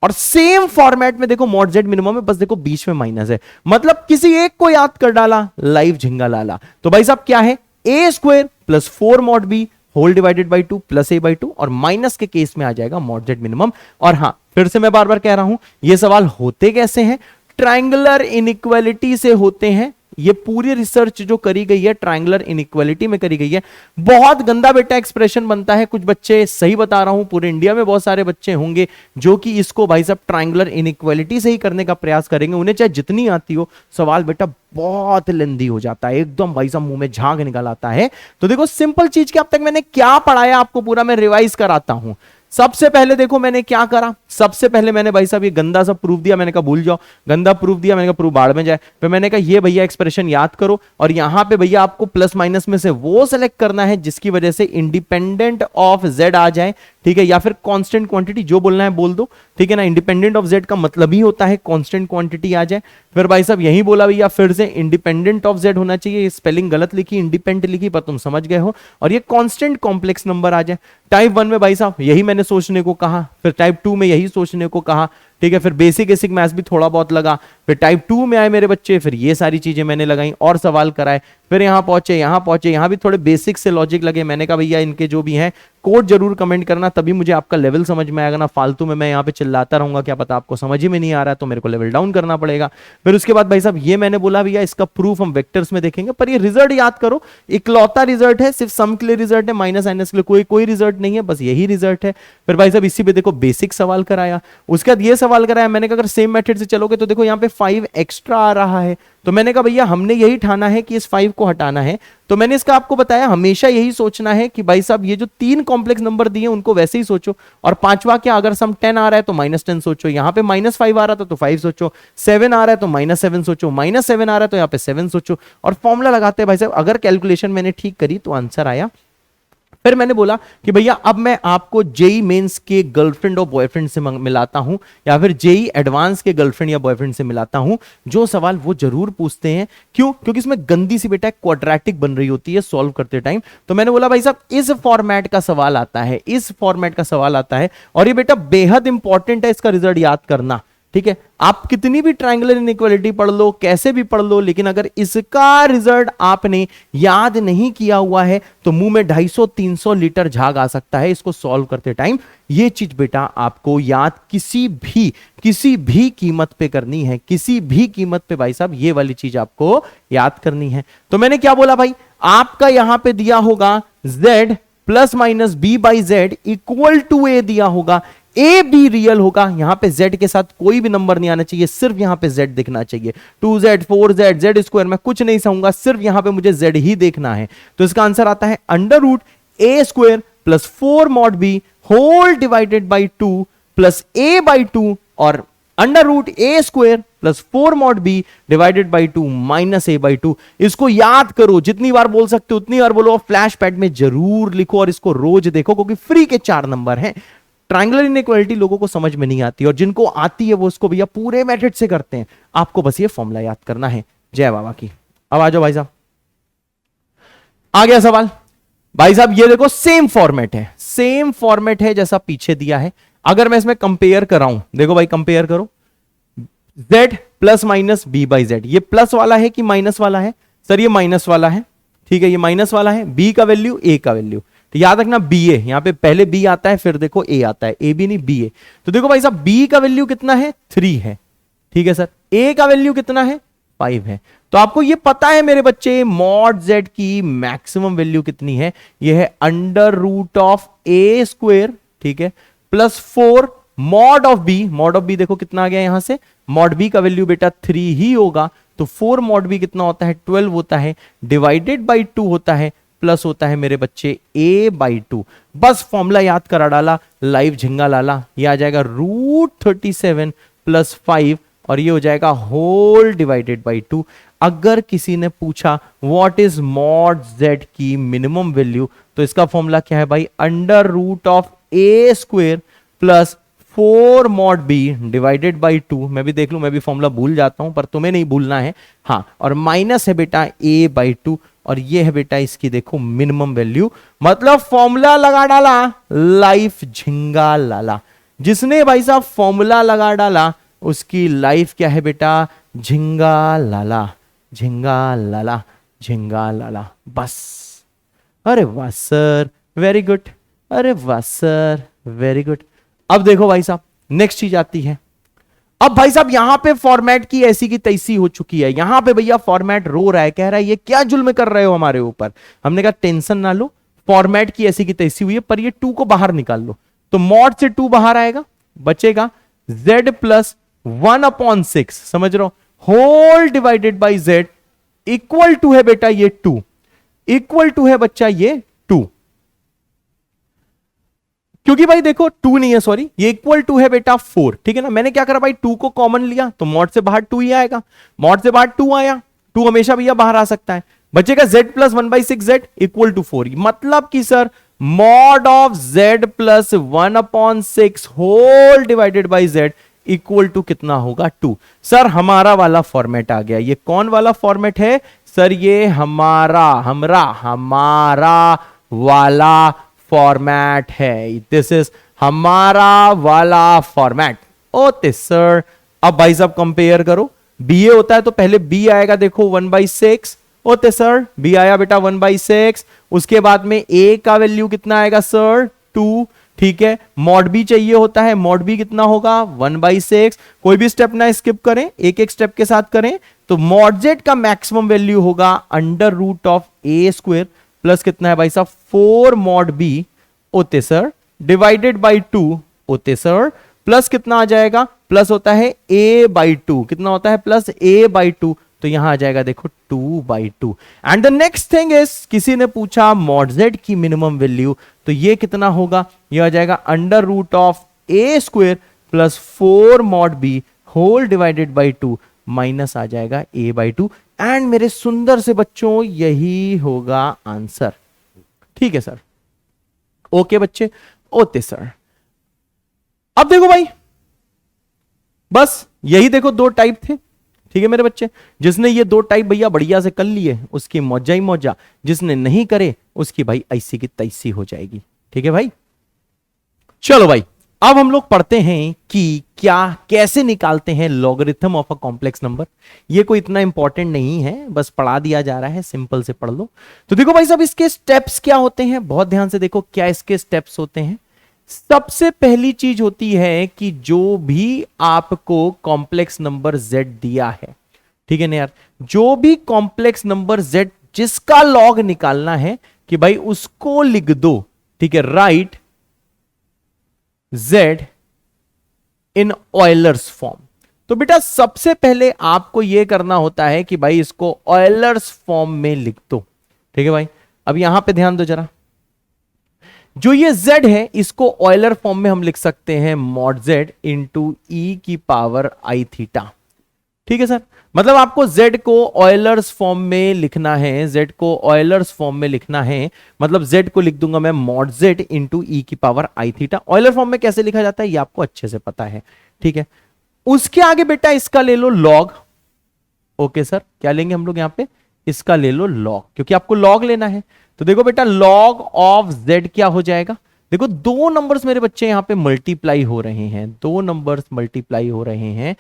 और सेम फॉर्मेट में देखो मॉड z मिनिमम है, बस देखो बीच में माइनस है, मतलब किसी एक को याद कर डाला, लाइव झिंगा लाला। तो भाई साहब क्या है, a square plus 4 mod b whole divided by 2 plus a by 2, और माइनस के केस में आ जाएगा मॉड z मिनिमम। और हां, फिर से मैं बार बार कह रहा हूं, ये सवाल होते कैसे हैं, ट्रायंगुलर इनइक्वालिटी से होते हैं। ये पूरी रिसर्च जो करी गई है ट्रायंगुलर इनइक्वालिटी में करी गई है। बहुत गंदा बेटा एक्सप्रेशन बनता है, कुछ बच्चे, सही बता रहा हूं, पूरे इंडिया में बहुत सारे बच्चे होंगे जो कि इसको भाई साहब ट्रायंगुलर इनइक्वालिटी से ही करने का प्रयास करेंगे, उन्हें चाहे जितनी आती हो, सवाल बेटा बहुत लेंदी हो जाता है, एकदम भाई साहब मुंह में झाग निकल आता है। तो देखो, सिंपल चीज के अब तक मैंने क्या पढ़ाया आपको पूरा मैं रिवाइज कराता हूं। सबसे पहले देखो मैंने क्या करा, सबसे पहले मैंने भाई साहब ये गंदा सा प्रूफ दिया, मैंने कहा भूल जाओ, गंदा प्रूफ दिया, मैंने कहा प्रूफ बाढ़ में जाए। फिर मैंने कहा ये भैया एक्सप्रेशन याद करो, और यहां पे भैया आपको प्लस माइनस में से वो सेलेक्ट करना है जिसकी वजह से इंडिपेंडेंट ऑफ z आ जाए, ठीक है, या फिर कांस्टेंट क्वांटिटी, जो बोलना है बोल दो, ठीक है ना। इंडिपेंडेंट ऑफ z का मतलब ही होता है कांस्टेंट क्वांटिटी आ जाए। फिर भाई साहब यही बोला भैया, फिर से इंडिपेंडेंट ऑफ z होना चाहिए, स्पेलिंग गलत लिखी, इंडिपेंडेंट लिखी, पर तुम समझ गए हो, और ये कांस्टेंट कॉम्प्लेक्स नंबर आ जाए। टाइप 1 में भाई साहब यही मैंने सोचने को कहा, फिर टाइप 2 में यही सोचने को कहा, ठीक है, फिर बेसिक मैथ्स भी थोड़ा बहुत लगा, फिर टाइप 2 में आए मेरे बच्चे, फिर ये सारी चीजें मैंने लगाई और सवाल कराए, फिर यहां पहुंचे, यहां भी थोड़े बेसिक से लॉजिक लगे। मैंने कहा भैया इनके जो भी हैं कोड जरूर कमेंट करना, तभी मुझे आपका लेवल समझ में आएगा ना, फालतू में मैं यहां पे चिल्लाता रहूंगा, क्या पता आपको समझ ही में नहीं आ रहा है, तो मेरे को लेवल डाउन करना पड़ेगा। फिर उसके बाद भाई साहब ये मैंने बोला भैया इसका प्रूफ हम वेक्टर्स में देखेंगे, पर ये रिजल्ट याद करो, इकलौता रिजल्ट है, सिर्फ सम के लिए रिजल्ट है, माइनस माइनस के लिए कोई रिजल्ट नहीं है, बस यही रिजल्ट है। फिर भाई साहब इसी पे देखो बेसिक सवाल कराया, उसके बाद ये सवाल कराया, मैंने कहा अगर सेम मेथड से चलोगे तो देखो यहाँ पे 5 एक्स्ट्रा आ रहा है, तो मैंने कहा भैया हमने यही ठाना है कि इस 5 को हटाना है। तो मैंने इसका आपको बताया हमेशा यही सोचना है कि भाई साहब ये जो 3 कॉम्प्लेक्स नंबर दिए उनको वैसे ही सोचो, और पांचवा क्या, अगर सम 10 आ रहा है तो -10 सोचो, यहां पे -5 आ रहा था तो 5 सोचो, 7 आ रहा है तो -7 सोचो, -7 आ रहा है तो यहाँ पे 7 सोचो, और फॉर्मूला लगाते हैं भाई साहब। अगर कैलकुलेशन मैंने ठीक करी तो आंसर आया। फिर मैंने बोला कि भैया अब मैं आपको जेई मेंस के गर्लफ्रेंड और बॉयफ्रेंड से मिलाता हूं, या फिर जेई एडवांस के गर्लफ्रेंड या बॉयफ्रेंड से मिलाता हूं, जो सवाल वो जरूर पूछते हैं। क्यों? क्योंकि इसमें गंदी सी बेटा क्वाड्रेटिक बन रही होती है सॉल्व करते टाइम। तो मैंने बोला भाई साहब इस फॉर्मेट का सवाल आता है, इस फॉर्मेट का सवाल आता है, और ये बेटा बेहद इंपॉर्टेंट है इसका रिजल्ट याद करना, ठीक है। आप कितनी भी ट्रायंगुलर इनइक्वालिटी पढ़ लो, कैसे भी पढ़ लो, लेकिन अगर इसका रिजल्ट आपने याद नहीं किया हुआ है तो मुंह में 250-300 लीटर झाग आ सकता है इसको सॉल्व करते टाइम। ये चीज बेटा आपको याद किसी भी कीमत पे करनी है, किसी भी कीमत पे भाई साहब ये वाली चीज आपको याद करनी है। तो मैंने क्या बोला भाई, आपका यहां पे दिया होगा z plus minus b by z equal to a दिया होगा, ए बी रियल होगा, यहां पे z के साथ कोई भी नंबर नहीं आना चाहिए, सिर्फ यहां पे z दिखना चाहिए, 2z 4z z स्क्वायर, मैं कुछ नहीं सहूंगा, सिर्फ यहां पे मुझे z ही देखना है। तो इसका आंसर आता है under root a square plus 4 mod b whole divided by 2 plus a by 2, और under root a square plus 4 mod b divided by 2 minus a by 2। इसको याद करो, जितनी बार बोल सकते हो उतनी बार बोलो, और फ्लैश पैड में जरूर लिखो और इसको रोज देखो, क्योंकि फ्री के 4 नंबर हैं। ट्रायंगुलर इनइक्वालिटी लोगों को समझ में नहीं आती, और जिनको आती है वो उसको भैया पूरे मेथड से करते हैं। आपको बस ये फॉर्मूला याद करना है। जय बाबा की। अब आ जाओ भाई साहब, आ गया सवाल। भाई साहब ये देखो सेम फॉर्मेट है जैसा पीछे दिया है। अगर मैं इसमें कंपेयर कराऊं, देखो भाई कंपेयर करो, z plus minus b by Z, ये प्लस वाला है कि माइनस वाला है? सर ये माइनस वाला है, ठीक है, ये माइनस वाला है, b का वैल्यू a का वैल्यू, तो याद रखना बी ए, यहां पे पहले बी आता है फिर देखो ए आता है, ए बी नहीं बी ए। तो देखो भाई साहब बी का वैल्यू कितना है 3 है, ठीक है सर। ए का वैल्यू कितना है 5 है। तो आपको ये पता है मेरे बच्चे मॉड जेड की मैक्सिमम वैल्यू कितनी है, ये है under root of A square, ठीक है, plus 4 mod of b. Mod of b देखो कितना आ गया यहां से, मॉड बी का वैल्यू बेटा 3 ही होगा, तो 4 मॉड बी कितना होता है 12 होता है, डिवाइडेड बाई 2 होता है, प्लस होता है मेरे बच्चे a बाई 2। बस फॉर्मूला याद करा डाला, लाइव झिंगा लाला, ये आ जाएगा √37 प्लस 5 और ये हो जाएगा होल डिवाइडेड बाई 2। अगर किसी ने पूछा व्हाट इज मॉड z की मिनिमम वैल्यू, तो इसका फॉर्मूला क्या है भाई, under root of A square plus 4 mod b divided by 2। मैं भी देख लूं, मैं भी फॉर्मूला भूल जाता हूं पर तुम्हें नहीं भूलना है, हाँ, और माइनस है बेटा a बाई 2 और ये है बेटा इसकी देखो मिनिमम वैल्यू। मतलब फॉर्मूला लगा डाला, लाइफ झिंगा लाला। जिसने भाई साहब फॉर्मूला लगा डाला उसकी लाइफ क्या है बेटा, झिंगा लाला, झिंगा लाला, झिंगा लाला, बस। अरे वाह सर, वेरी गुड, अरे वाह सर, वेरी गुड। अब देखो भाई साहब नेक्स्ट चीज आती है। अब भाई साहब यहां पे फॉर्मेट की ऐसी की तैसी हो चुकी है, यहां पे भैया फॉर्मेट रो रहा है, कह रहा है ये क्या जुल्म कर रहे हो हमारे ऊपर। हमने कहा टेंशन ना लो, फॉर्मेट की ऐसी की तैसी हुई है, पर ये 2 को बाहर निकाल लो। तो मॉड से 2 बाहर आएगा, बचेगा z प्लस 1/6, समझ रहे हो, whole divided by z equal to है बेटा ये 2, इक्वल टू है बच्चा ये 2, क्योंकि भाई देखो 2 नहीं है, सॉरी, ये इक्वल टू है बेटा 4, ठीक है ना। मैंने क्या करा भाई 2 को कॉमन लिया तो मॉड से बाहर 2 ही आएगा, मॉड से बाहर 2 आया, 2 हमेशा भैया बाहर आ सकता है, बचेगा z plus 1/6z equal to 4। मतलब कि sir mod of z plus 1/6 whole divided by z equal to कितना होगा 2। सर हमारा वाला फॉर्मेट आ गया। ये कौन वाला फॉर्मेट है सर, ये हमारा वाला फॉर्मेट है, दिस इज हमारा वाला फॉर्मेट। ओके सर, अब भाई साहब कंपेयर करो, बी ए होता है तो पहले बी आएगा देखो 1/6, ओके सर, बी आया बेटा 1/6, उसके बाद में ए का वैल्यू कितना आएगा सर 2, ठीक है। मॉड बी चाहिए होता है, मॉड बी कितना होगा 1/6, कोई भी स्टेप ना स्किप करें, एक एक स्टेप के साथ करें। तो मॉड जेड का मैक्सिमम वैल्यू होगा under root of A square plus कितना है भाई साहब 4 मॉड बी, ओते सर, डिवाइडेड बाई 2, ओते सर, प्लस कितना आ जाएगा, प्लस होता है a बाई 2, कितना होता है प्लस a बाई 2, तो यहां आ जाएगा देखो 2/2। And the next thing is, किसी ने पूछा मॉड जेड की मिनिमम वैल्यू, तो ये कितना होगा, ये आ जाएगा under root of A square plus 4 mod B whole divided by 2 minus आ जाएगा a बाई 2। एंड मेरे सुंदर से बच्चों यही होगा आंसर, ठीक है सर, ओके बच्चे, ओके सर। अब देखो भाई, बस यही देखो 2 टाइप थे, ठीक है मेरे बच्चे। जिसने ये 2 टाइप भैया बढ़िया से कर लिए उसकी मौजा ही मौजा, जिसने नहीं करे उसकी भाई ऐसी की तैसी हो जाएगी, ठीक है भाई। चलो भाई, अब हम लोग पढ़ते हैं कि क्या कैसे निकालते हैं logarithm of a complex number. ये कोई इतना इंपॉर्टेंट नहीं है, बस पढ़ा दिया जा रहा है, सिंपल से पढ़ लो। तो देखो भाई साहब इसके स्टेप्स क्या होते हैं, बहुत ध्यान से देखो क्या इसके स्टेप्स होते हैं। सबसे पहली चीज होती है कि जो भी आपको कॉम्प्लेक्स नंबर z दिया है, ठीक है ना यार, जो भी कॉम्प्लेक्स नंबर z जिसका लॉग निकालना है कि भाई उसको लिख दो, ठीक है, राइट z इन ऑयलर्स फॉर्म। तो बेटा सबसे पहले आपको यह करना होता है कि भाई इसको ऑयलर्स फॉर्म में लिख दो, ठीक है भाई। अब यहां पे ध्यान दो जरा, जो ये z है इसको ऑयलर फॉर्म में हम लिख सकते हैं मॉड z इंटू ई की पावर आई थीटा, ठीक है सर। मतलब आपको z को ऑयलर्स फॉर्म में लिखना है, z को ऑयलर्स फॉर्म में लिखना है, मतलब z को लिख दूंगा मैं मॉड z इंटू ई की पावर आई थीटा। ऑयलर फॉर्म में कैसे लिखा जाता है ये आपको अच्छे से पता है, ठीक है। उसके आगे बेटा इसका ले लो लॉग, ओके सर, क्या लेंगे हम लोग यहां पे, इसका ले लो लॉग, क्योंकि आपको लॉग लेना है। तो देखो बेटा लॉग ऑफ z क्या हो जाएगा, देखो 2 नंबर्स मेरे बच्चे यहां पे मल्टीप्लाई हो रहे हैं, 2 नंबर्स मल्टीप्लाई हो रहे हैं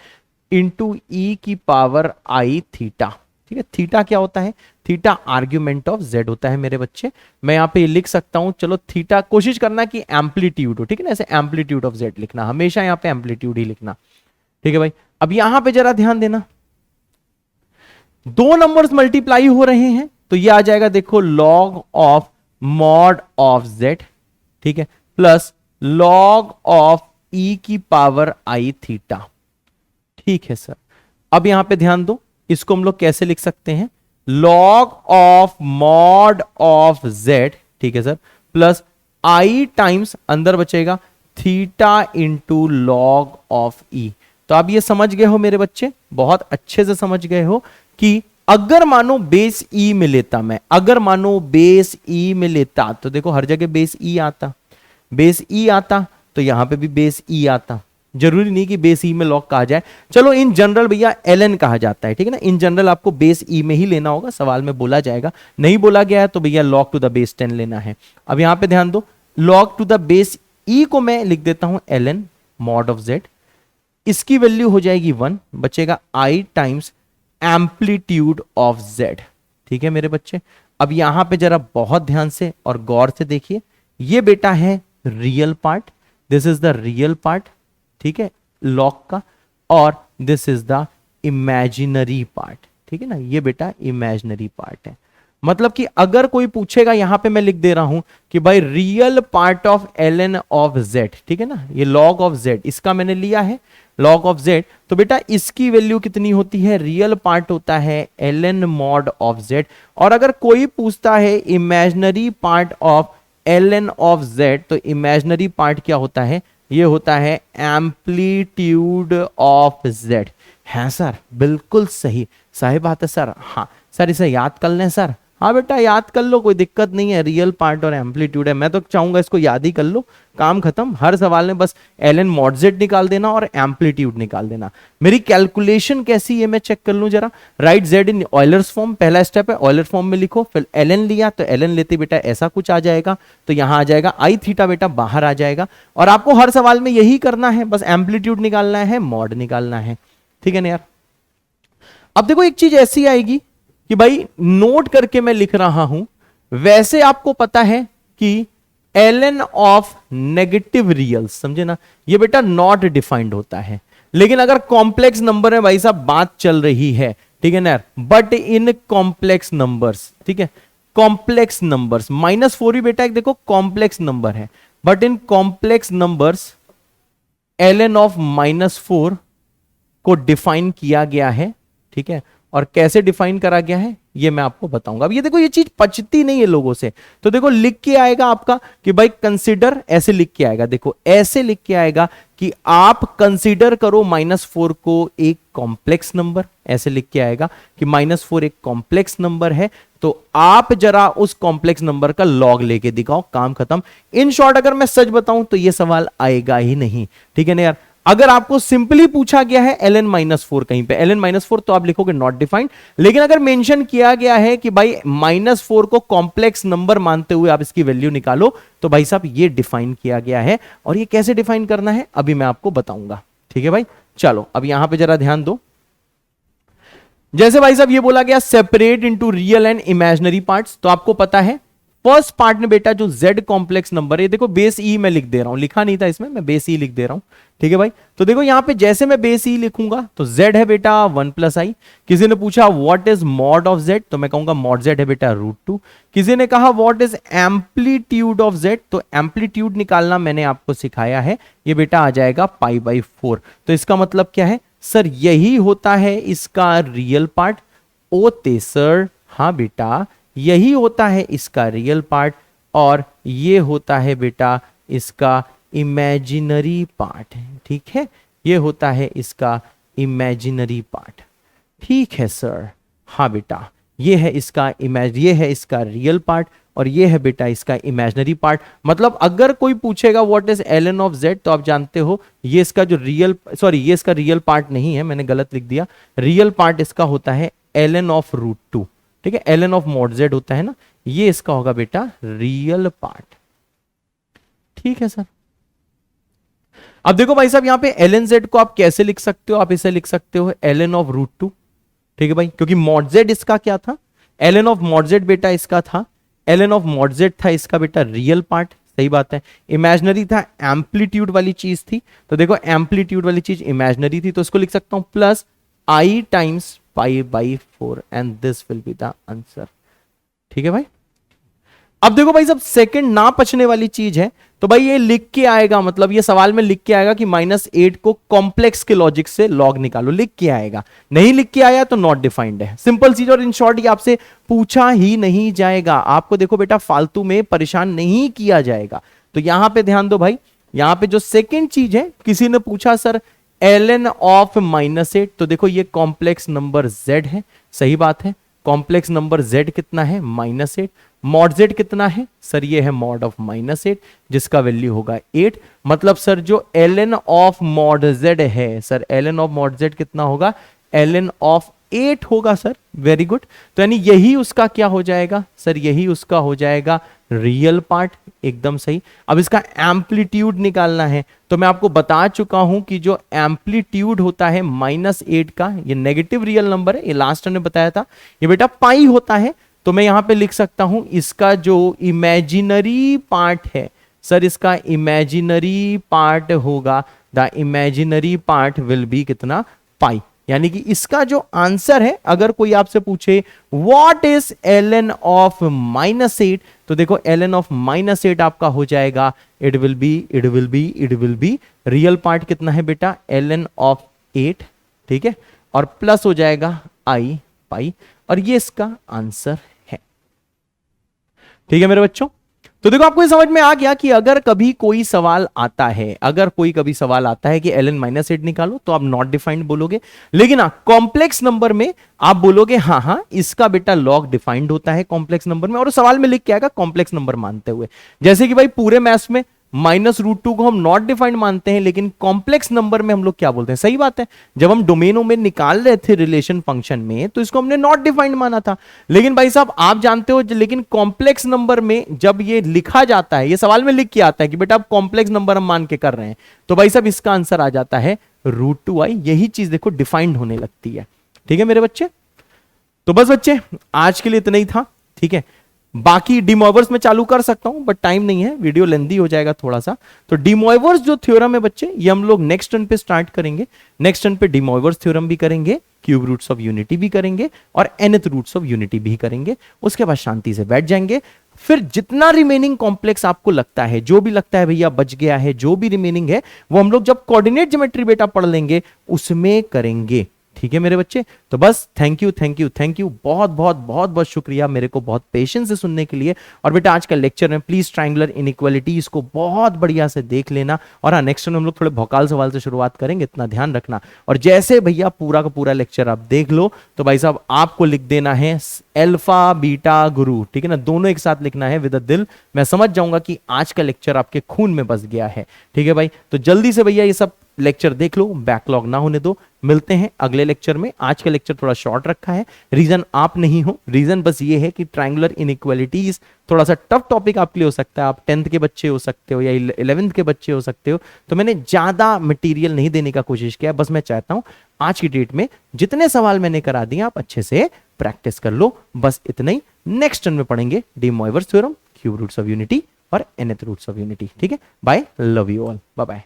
इंटू ई की पावर आई थीटा, ठीक है। थीटा क्या होता है? थीटा आर्ग्यूमेंट ऑफ जेड होता है मेरे बच्चे। मैं यहाँ पे लिख सकता हूं, चलो थीटा, कोशिश करना कि एम्पलीट्यूड हो, ठीक है ना, ऐसे एम्पलीट्यूड ऑफ जेड लिखना, हमेशा यहाँ पे एम्पलीट्यूड ही लिखना, ठीक है भाई। अब यहां पे जरा ध्यान देना, दो नंबर्स मल्टीप्लाई हो रहे हैं तो ये आ जाएगा देखो log of mod of Z, ठीक है, प्लस लॉग ऑफ ई की पावर आई थीटा, ठीक है सर। अब यहां पे ध्यान दो, इसको हम लोग कैसे लिख सकते हैं? Log of mod of Z, ठीक है सर, प्लस आई टाइम्स अंदर बचेगा थीटा इंटू लॉग ऑफ ई। तो आप ये समझ गए हो मेरे बच्चे, बहुत अच्छे से समझ गए हो कि अगर मानो बेस ई में लेता मैं, अगर मानो बेस ई में लेता तो देखो हर जगह बेस ई आता, बेस ई आता तो यहां पे भी बेस ई आता, जरूरी नहीं कि बेस ई में लॉग कहा जाए, चलो इन जनरल भैया एलएन कहा जाता है, ठीक है ना, इन जनरल आपको बेस ई में ही लेना होगा, सवाल में बोला जाएगा, नहीं बोला गया है तो भैया लॉग टू द बेस 10 लेना है। अब यहां पे ध्यान दो, लॉग टू द बेस ई को मैं लिख देता हूं एलएन मॉड ऑफ जेड, इसकी वैल्यू हो जाएगी 1, बचेगा आई टाइम्स एम्पलीट्यूड ऑफ जेड, ठीक है मेरे बच्चे। अब यहां पे जरा बहुत ध्यान से और गौर से देखिए, ये बेटा है real part, this is the real part, ठीक है, लॉग का, और this is the imaginary part, ठीक है ना, ये बेटा इमेजिनरी पार्ट है। मतलब कि अगर कोई पूछेगा, यहां पे मैं लिख दे रहा हूं कि भाई real part of ln of z, ठीक है ना, ये log ऑफ z, इसका मैंने लिया है log ऑफ z, तो बेटा इसकी वैल्यू कितनी होती है? रियल पार्ट होता है ln मॉड ऑफ z। और अगर कोई पूछता है imaginary part of ln of z, तो इमेजिनरी पार्ट क्या होता है? ये होता है एम्पलीट्यूड ऑफ z। है सर, बिल्कुल सही, सही बात है सर। हाँ सर, इसे याद कर लें सर। हाँ बेटा याद कर लो, कोई दिक्कत नहीं है, रियल पार्ट और एम्पलीट्यूड है, मैं तो चाहूंगा इसको याद ही कर लो, काम खत्म। हर सवाल में बस ln मॉड z निकाल देना और एम्पलीट्यूड निकाल देना। मेरी कैलकुलेशन कैसी है मैं चेक कर लूं जरा। राइट z इन ऑयलर्स फॉर्म, पहला स्टेप है, ऑयलर फॉर्म में लिखो, फिर ln लिया तो ln लेते बेटा ऐसा कुछ आ जाएगा, तो यहां आ जाएगा आई थीटा बेटा बाहर आ जाएगा। और आपको हर सवाल में यही करना है, बस एम्पलीट्यूड निकालना है, मॉड निकालना है, ठीक है ना यार। अब देखो एक चीज ऐसी आएगी कि भाई नोट करके मैं लिख रहा हूं, वैसे आपको पता है कि ln ऑफ नेगेटिव रियल्स, समझे ना, ये बेटा नॉट डिफाइंड होता है। लेकिन अगर कॉम्प्लेक्स नंबर है भाई साहब, बात चल रही है, ठीक है ना, बट इन कॉम्प्लेक्स नंबर्स, ठीक है, कॉम्प्लेक्स नंबर्स, -4 भी बेटा एक देखो कॉम्प्लेक्स नंबर है, but in complex numbers ln of -4 को डिफाइन किया गया है, ठीक है, और कैसे डिफाइन करा गया है ये मैं आपको बताऊंगा। अब ये देखो ये चीज पचती नहीं है लोगों से, तो देखो लिख के आएगा आपका कि भाई कंसीडर, ऐसे लिख के आएगा, देखो ऐसे लिख के आएगा कि आप कंसीडर करो -4 को एक कॉम्प्लेक्स नंबर, ऐसे लिख के आएगा कि -4 एक कॉम्प्लेक्स नंबर है, तो आप जरा उस कॉम्प्लेक्स नंबर का लॉग लेके दिखाओ, काम खत्म। इन शॉर्ट अगर मैं सच बताऊं तो ये सवाल आएगा ही नहीं, ठीक है ना यार। अगर आपको सिंपली पूछा गया है ln -4 कहीं पे, ln -4 तो आप लिखोगे नॉट डिफाइंड, लेकिन अगर मेंशन किया गया है कि भाई -4 को कॉम्प्लेक्स नंबर मानते हुए आप इसकी वैल्यू निकालो, तो भाई साहब ये डिफाइन किया गया है, और ये कैसे डिफाइन करना है अभी मैं आपको बताऊंगा, ठीक है भाई। चलो अब यहां पे जरा ध्यान दो, जैसे भाई साहब ये बोला गया separate into real and imaginary parts, तो आपको पता है फर्स्ट पार्ट में बेटा जो z कॉम्प्लेक्स नंबर है, देखो बेस ई मैं लिख दे रहा हूं, लिखा नहीं था इसमें, मैं बेस ई लिख दे रहा हूं, ठीक है भाई। तो देखो यहां पे जैसे मैं बेस ई लिखूंगा तो z है बेटा 1 + i। किसी ने पूछा what is mod of z, तो मैं कहूंगा मॉड z है बेटा √2। किसी ने कहा what is amplitude of z, तो एम्पलीट्यूड निकालना मैंने आपको सिखाया है, ये बेटा आ जाएगा π/4। तो इसका मतलब क्या है सर, यही होता है इसका रियल पार्ट। ओते सर, हाँ बेटा यही होता है इसका रियल पार्ट, और ये होता है बेटा इसका इमेजिनरी पार्ट, ठीक है, ये होता है इसका इमेजिनरी पार्ट, ठीक है सर। हाँ बेटा ये है इसका ये है इसका रियल पार्ट, और ये है बेटा इसका इमेजिनरी पार्ट। मतलब अगर कोई पूछेगा what is ln of z, तो आप जानते हो ये इसका जो रियल, सॉरी ये इसका रियल पार्ट नहीं है, मैंने गलत लिख दिया, रियल पार्ट इसका होता है ln ऑफ √2, ठीक है, ln ऑफ मॉड z होता है ना, ये इसका होगा बेटा रियल पार्ट, ठीक है सर। अब देखो भाई साहब यहाँ पे ln z को आप कैसे लिख सकते हो, आप इसे लिख सकते हो ln ऑफ √2, ठीक है भाई, क्योंकि मॉड जेड इसका क्या था, ln ऑफ मॉड जेड बेटा इसका था, ln ऑफ मॉड जेड था इसका बेटा रियल पार्ट, सही बात है। इमेजिनरी था, एम्पलीट्यूड वाली चीज थी, तो देखो एम्पलीट्यूड वाली चीज इमेजिनरी थी, तो इसको लिख सकता हूं plus I times pi by 4 and this will be the answer. ठीक है भाई। अब देखो भाई सब सेकंड ना पचने वाली चीज है, तो भाई ये लिख के आएगा, मतलब ये सवाल में लिख के आएगा कि -8 को कॉम्प्लेक्स के लॉजिक से लॉग निकालो, लिख के आएगा। नहीं लिख के आया तो नॉट डिफाइंड है, सिंपल चीज। और इन शॉर्ट ये आपसे पूछा ही नहीं जाएगा, आपको देखो बेटा फालतू में परेशान नहीं किया जाएगा। तो यहां पे ध्यान दो भाई, यहां पे जो सेकंड चीज है, किसी ने पूछा सर ln ऑफ -8, तो देखो ये कॉम्प्लेक्स नंबर z है, सही बात है। कॉम्प्लेक्स नंबर z कितना है -8, मॉड z कितना है सर, ये है मॉड ऑफ -8 जिसका वैल्यू होगा 8। मतलब सर जो ln ऑफ मॉड z है sir, ln of mod z कितना होगा, ln ऑफ 8 होगा सर, वेरी गुड। तो यानी यही उसका क्या हो जाएगा सर, यही उसका हो जाएगा रियल पार्ट, एकदम सही। अब इसका एम्पलीट्यूड निकालना है, तो मैं आपको बता चुका हूं कि जो एम्पलीट्यूड होता है -8 का, ये नेगेटिव रियल नंबर है, ये लास्ट टाइम ने बताया था, ये बेटा पाई होता है। तो मैं यहां पे लिख सकता हूं इसका जो इमेजिनरी पार्ट है सर, इसका इमेजिनरी पार्ट होगा, the imaginary part will be कितना, पाई। यानी कि इसका जो आंसर है, अगर कोई आपसे पूछे व्हाट इज ln ऑफ -8, तो देखो ln ऑफ -8 आपका हो जाएगा, it will be real part कितना है बेटा, ln ऑफ 8, ठीक है, और प्लस हो जाएगा आई पाई, और ये इसका आंसर है। ठीक है मेरे बच्चों, तो देखो आपको ये समझ में आ गया कि अगर कभी कोई सवाल आता है, अगर कोई कभी सवाल आता है कि ln -8 निकालो, तो आप नॉट डिफाइंड बोलोगे, लेकिन हाँ कॉम्प्लेक्स नंबर में आप बोलोगे हाँ हाँ इसका बेटा लॉग डिफाइंड होता है कॉम्प्लेक्स नंबर में, और सवाल में लिख के आएगा कॉम्प्लेक्स नंबर मानते हुए। जैसे कि भाई पूरे मैथ्स में -√2 को हम नॉट डिफाइंड मानते हैं, लेकिन कॉम्प्लेक्स नंबर में हम लोग क्या बोलते हैं, सही बात है। जब हम डोमेनों में निकाल रहे थे रिलेशन फंक्शन में, तो इसको हमने नॉट डिफाइंड माना था। लेकिन भाई साहब आप जानते हो, लेकिन कॉम्प्लेक्स नंबर में जब ये लिखा जाता है, ये सवाल में लिख के आता है कि बेटा आप कॉम्प्लेक्स नंबर हम मान के कर रहे हैं, तो भाई साहब इसका आंसर आ जाता है √2i। यही चीज देखो डिफाइंड होने लगती है। ठीक है मेरे बच्चे, तो बस बच्चे आज के लिए इतना ही था, ठीक है। बाकी डिमॉइवर्स में चालू कर सकता हूं, बट टाइम नहीं है, वीडियो लेंदी हो जाएगा थोड़ा सा। तो डिमॉइवर्स जो थ्योरम है बच्चे, ये हम लोग नेक्स्ट टर्न पे स्टार्ट करेंगे। नेक्स्ट टर्न पे डिमॉइवर्स थ्योरम भी करेंगे, क्यूब रूट्स ऑफ यूनिटी भी करेंगे, और nth रूट्स ऑफ यूनिटी भी करेंगे। उसके बाद शांति से बैठ जाएंगे। फिर जितना रिमेनिंग कॉम्प्लेक्स आपको लगता है, जो भी लगता है भैया बच गया है, जो भी रिमेनिंग है, वो हम लोग जब कोऑर्डिनेट ज्योमेट्री बेटा पढ़ लेंगे उसमें करेंगे। ठीक है मेरे बच्चे, तो बस थैंक यू, बहुत बहुत शुक्रिया मेरे को बहुत पेशेंस से सुनने के लिए। और बेटा आज का लेक्चर में प्लीज ट्रायंगुलर इनइक्वालिटीज को बहुत बढ़िया से देख लेना। और हाँ नेक्स्ट टाइम हम लोग थोड़े भौकाल सवाल से शुरुआत करेंगे, इतना ध्यान रखना। और जैसे भैया पूरा का पूरा लेक्चर आप देख लो, तो भाई साहब आपको लिख देना है अल्फा बीटा गुरु, ठीक है ना, दोनों एक साथ लिखना है विद अ दिल। मैं समझ जाऊंगा कि आज का लेक्चर आपके खून में बस गया है। ठीक है भाई, तो जल्दी से भैया ये सब लेक्चर देख लो, बैकलॉग ना होने दो। मिलते हैं अगले लेक्चर में। आज का लेक्चर थोड़ा शॉर्ट रखा है, रीजन आप नहीं हो, रीजन बस ये है कि ट्रायंगुलर इनइक्वालिटीज थोड़ा सा टफ टॉपिक आपके लिए हो सकता है। आप 10th के बच्चे हो सकते हो या 11th के बच्चे हो सकते हो, तो मैंने ज्यादा मटेरियल नहीं देने का कोशिश किया। बस मैं चाहता हूं आज की डेट में जितने सवाल मैंने करा दिए आप अच्छे से प्रैक्टिस कर लो, बस इतना ही। नेक्स्ट टर्न में पढ़ेंगे De Moivre's theorem, cube roots of unity और nth रूट्स ऑफ यूनिटी। ठीक है, bye, love you all, bye bye.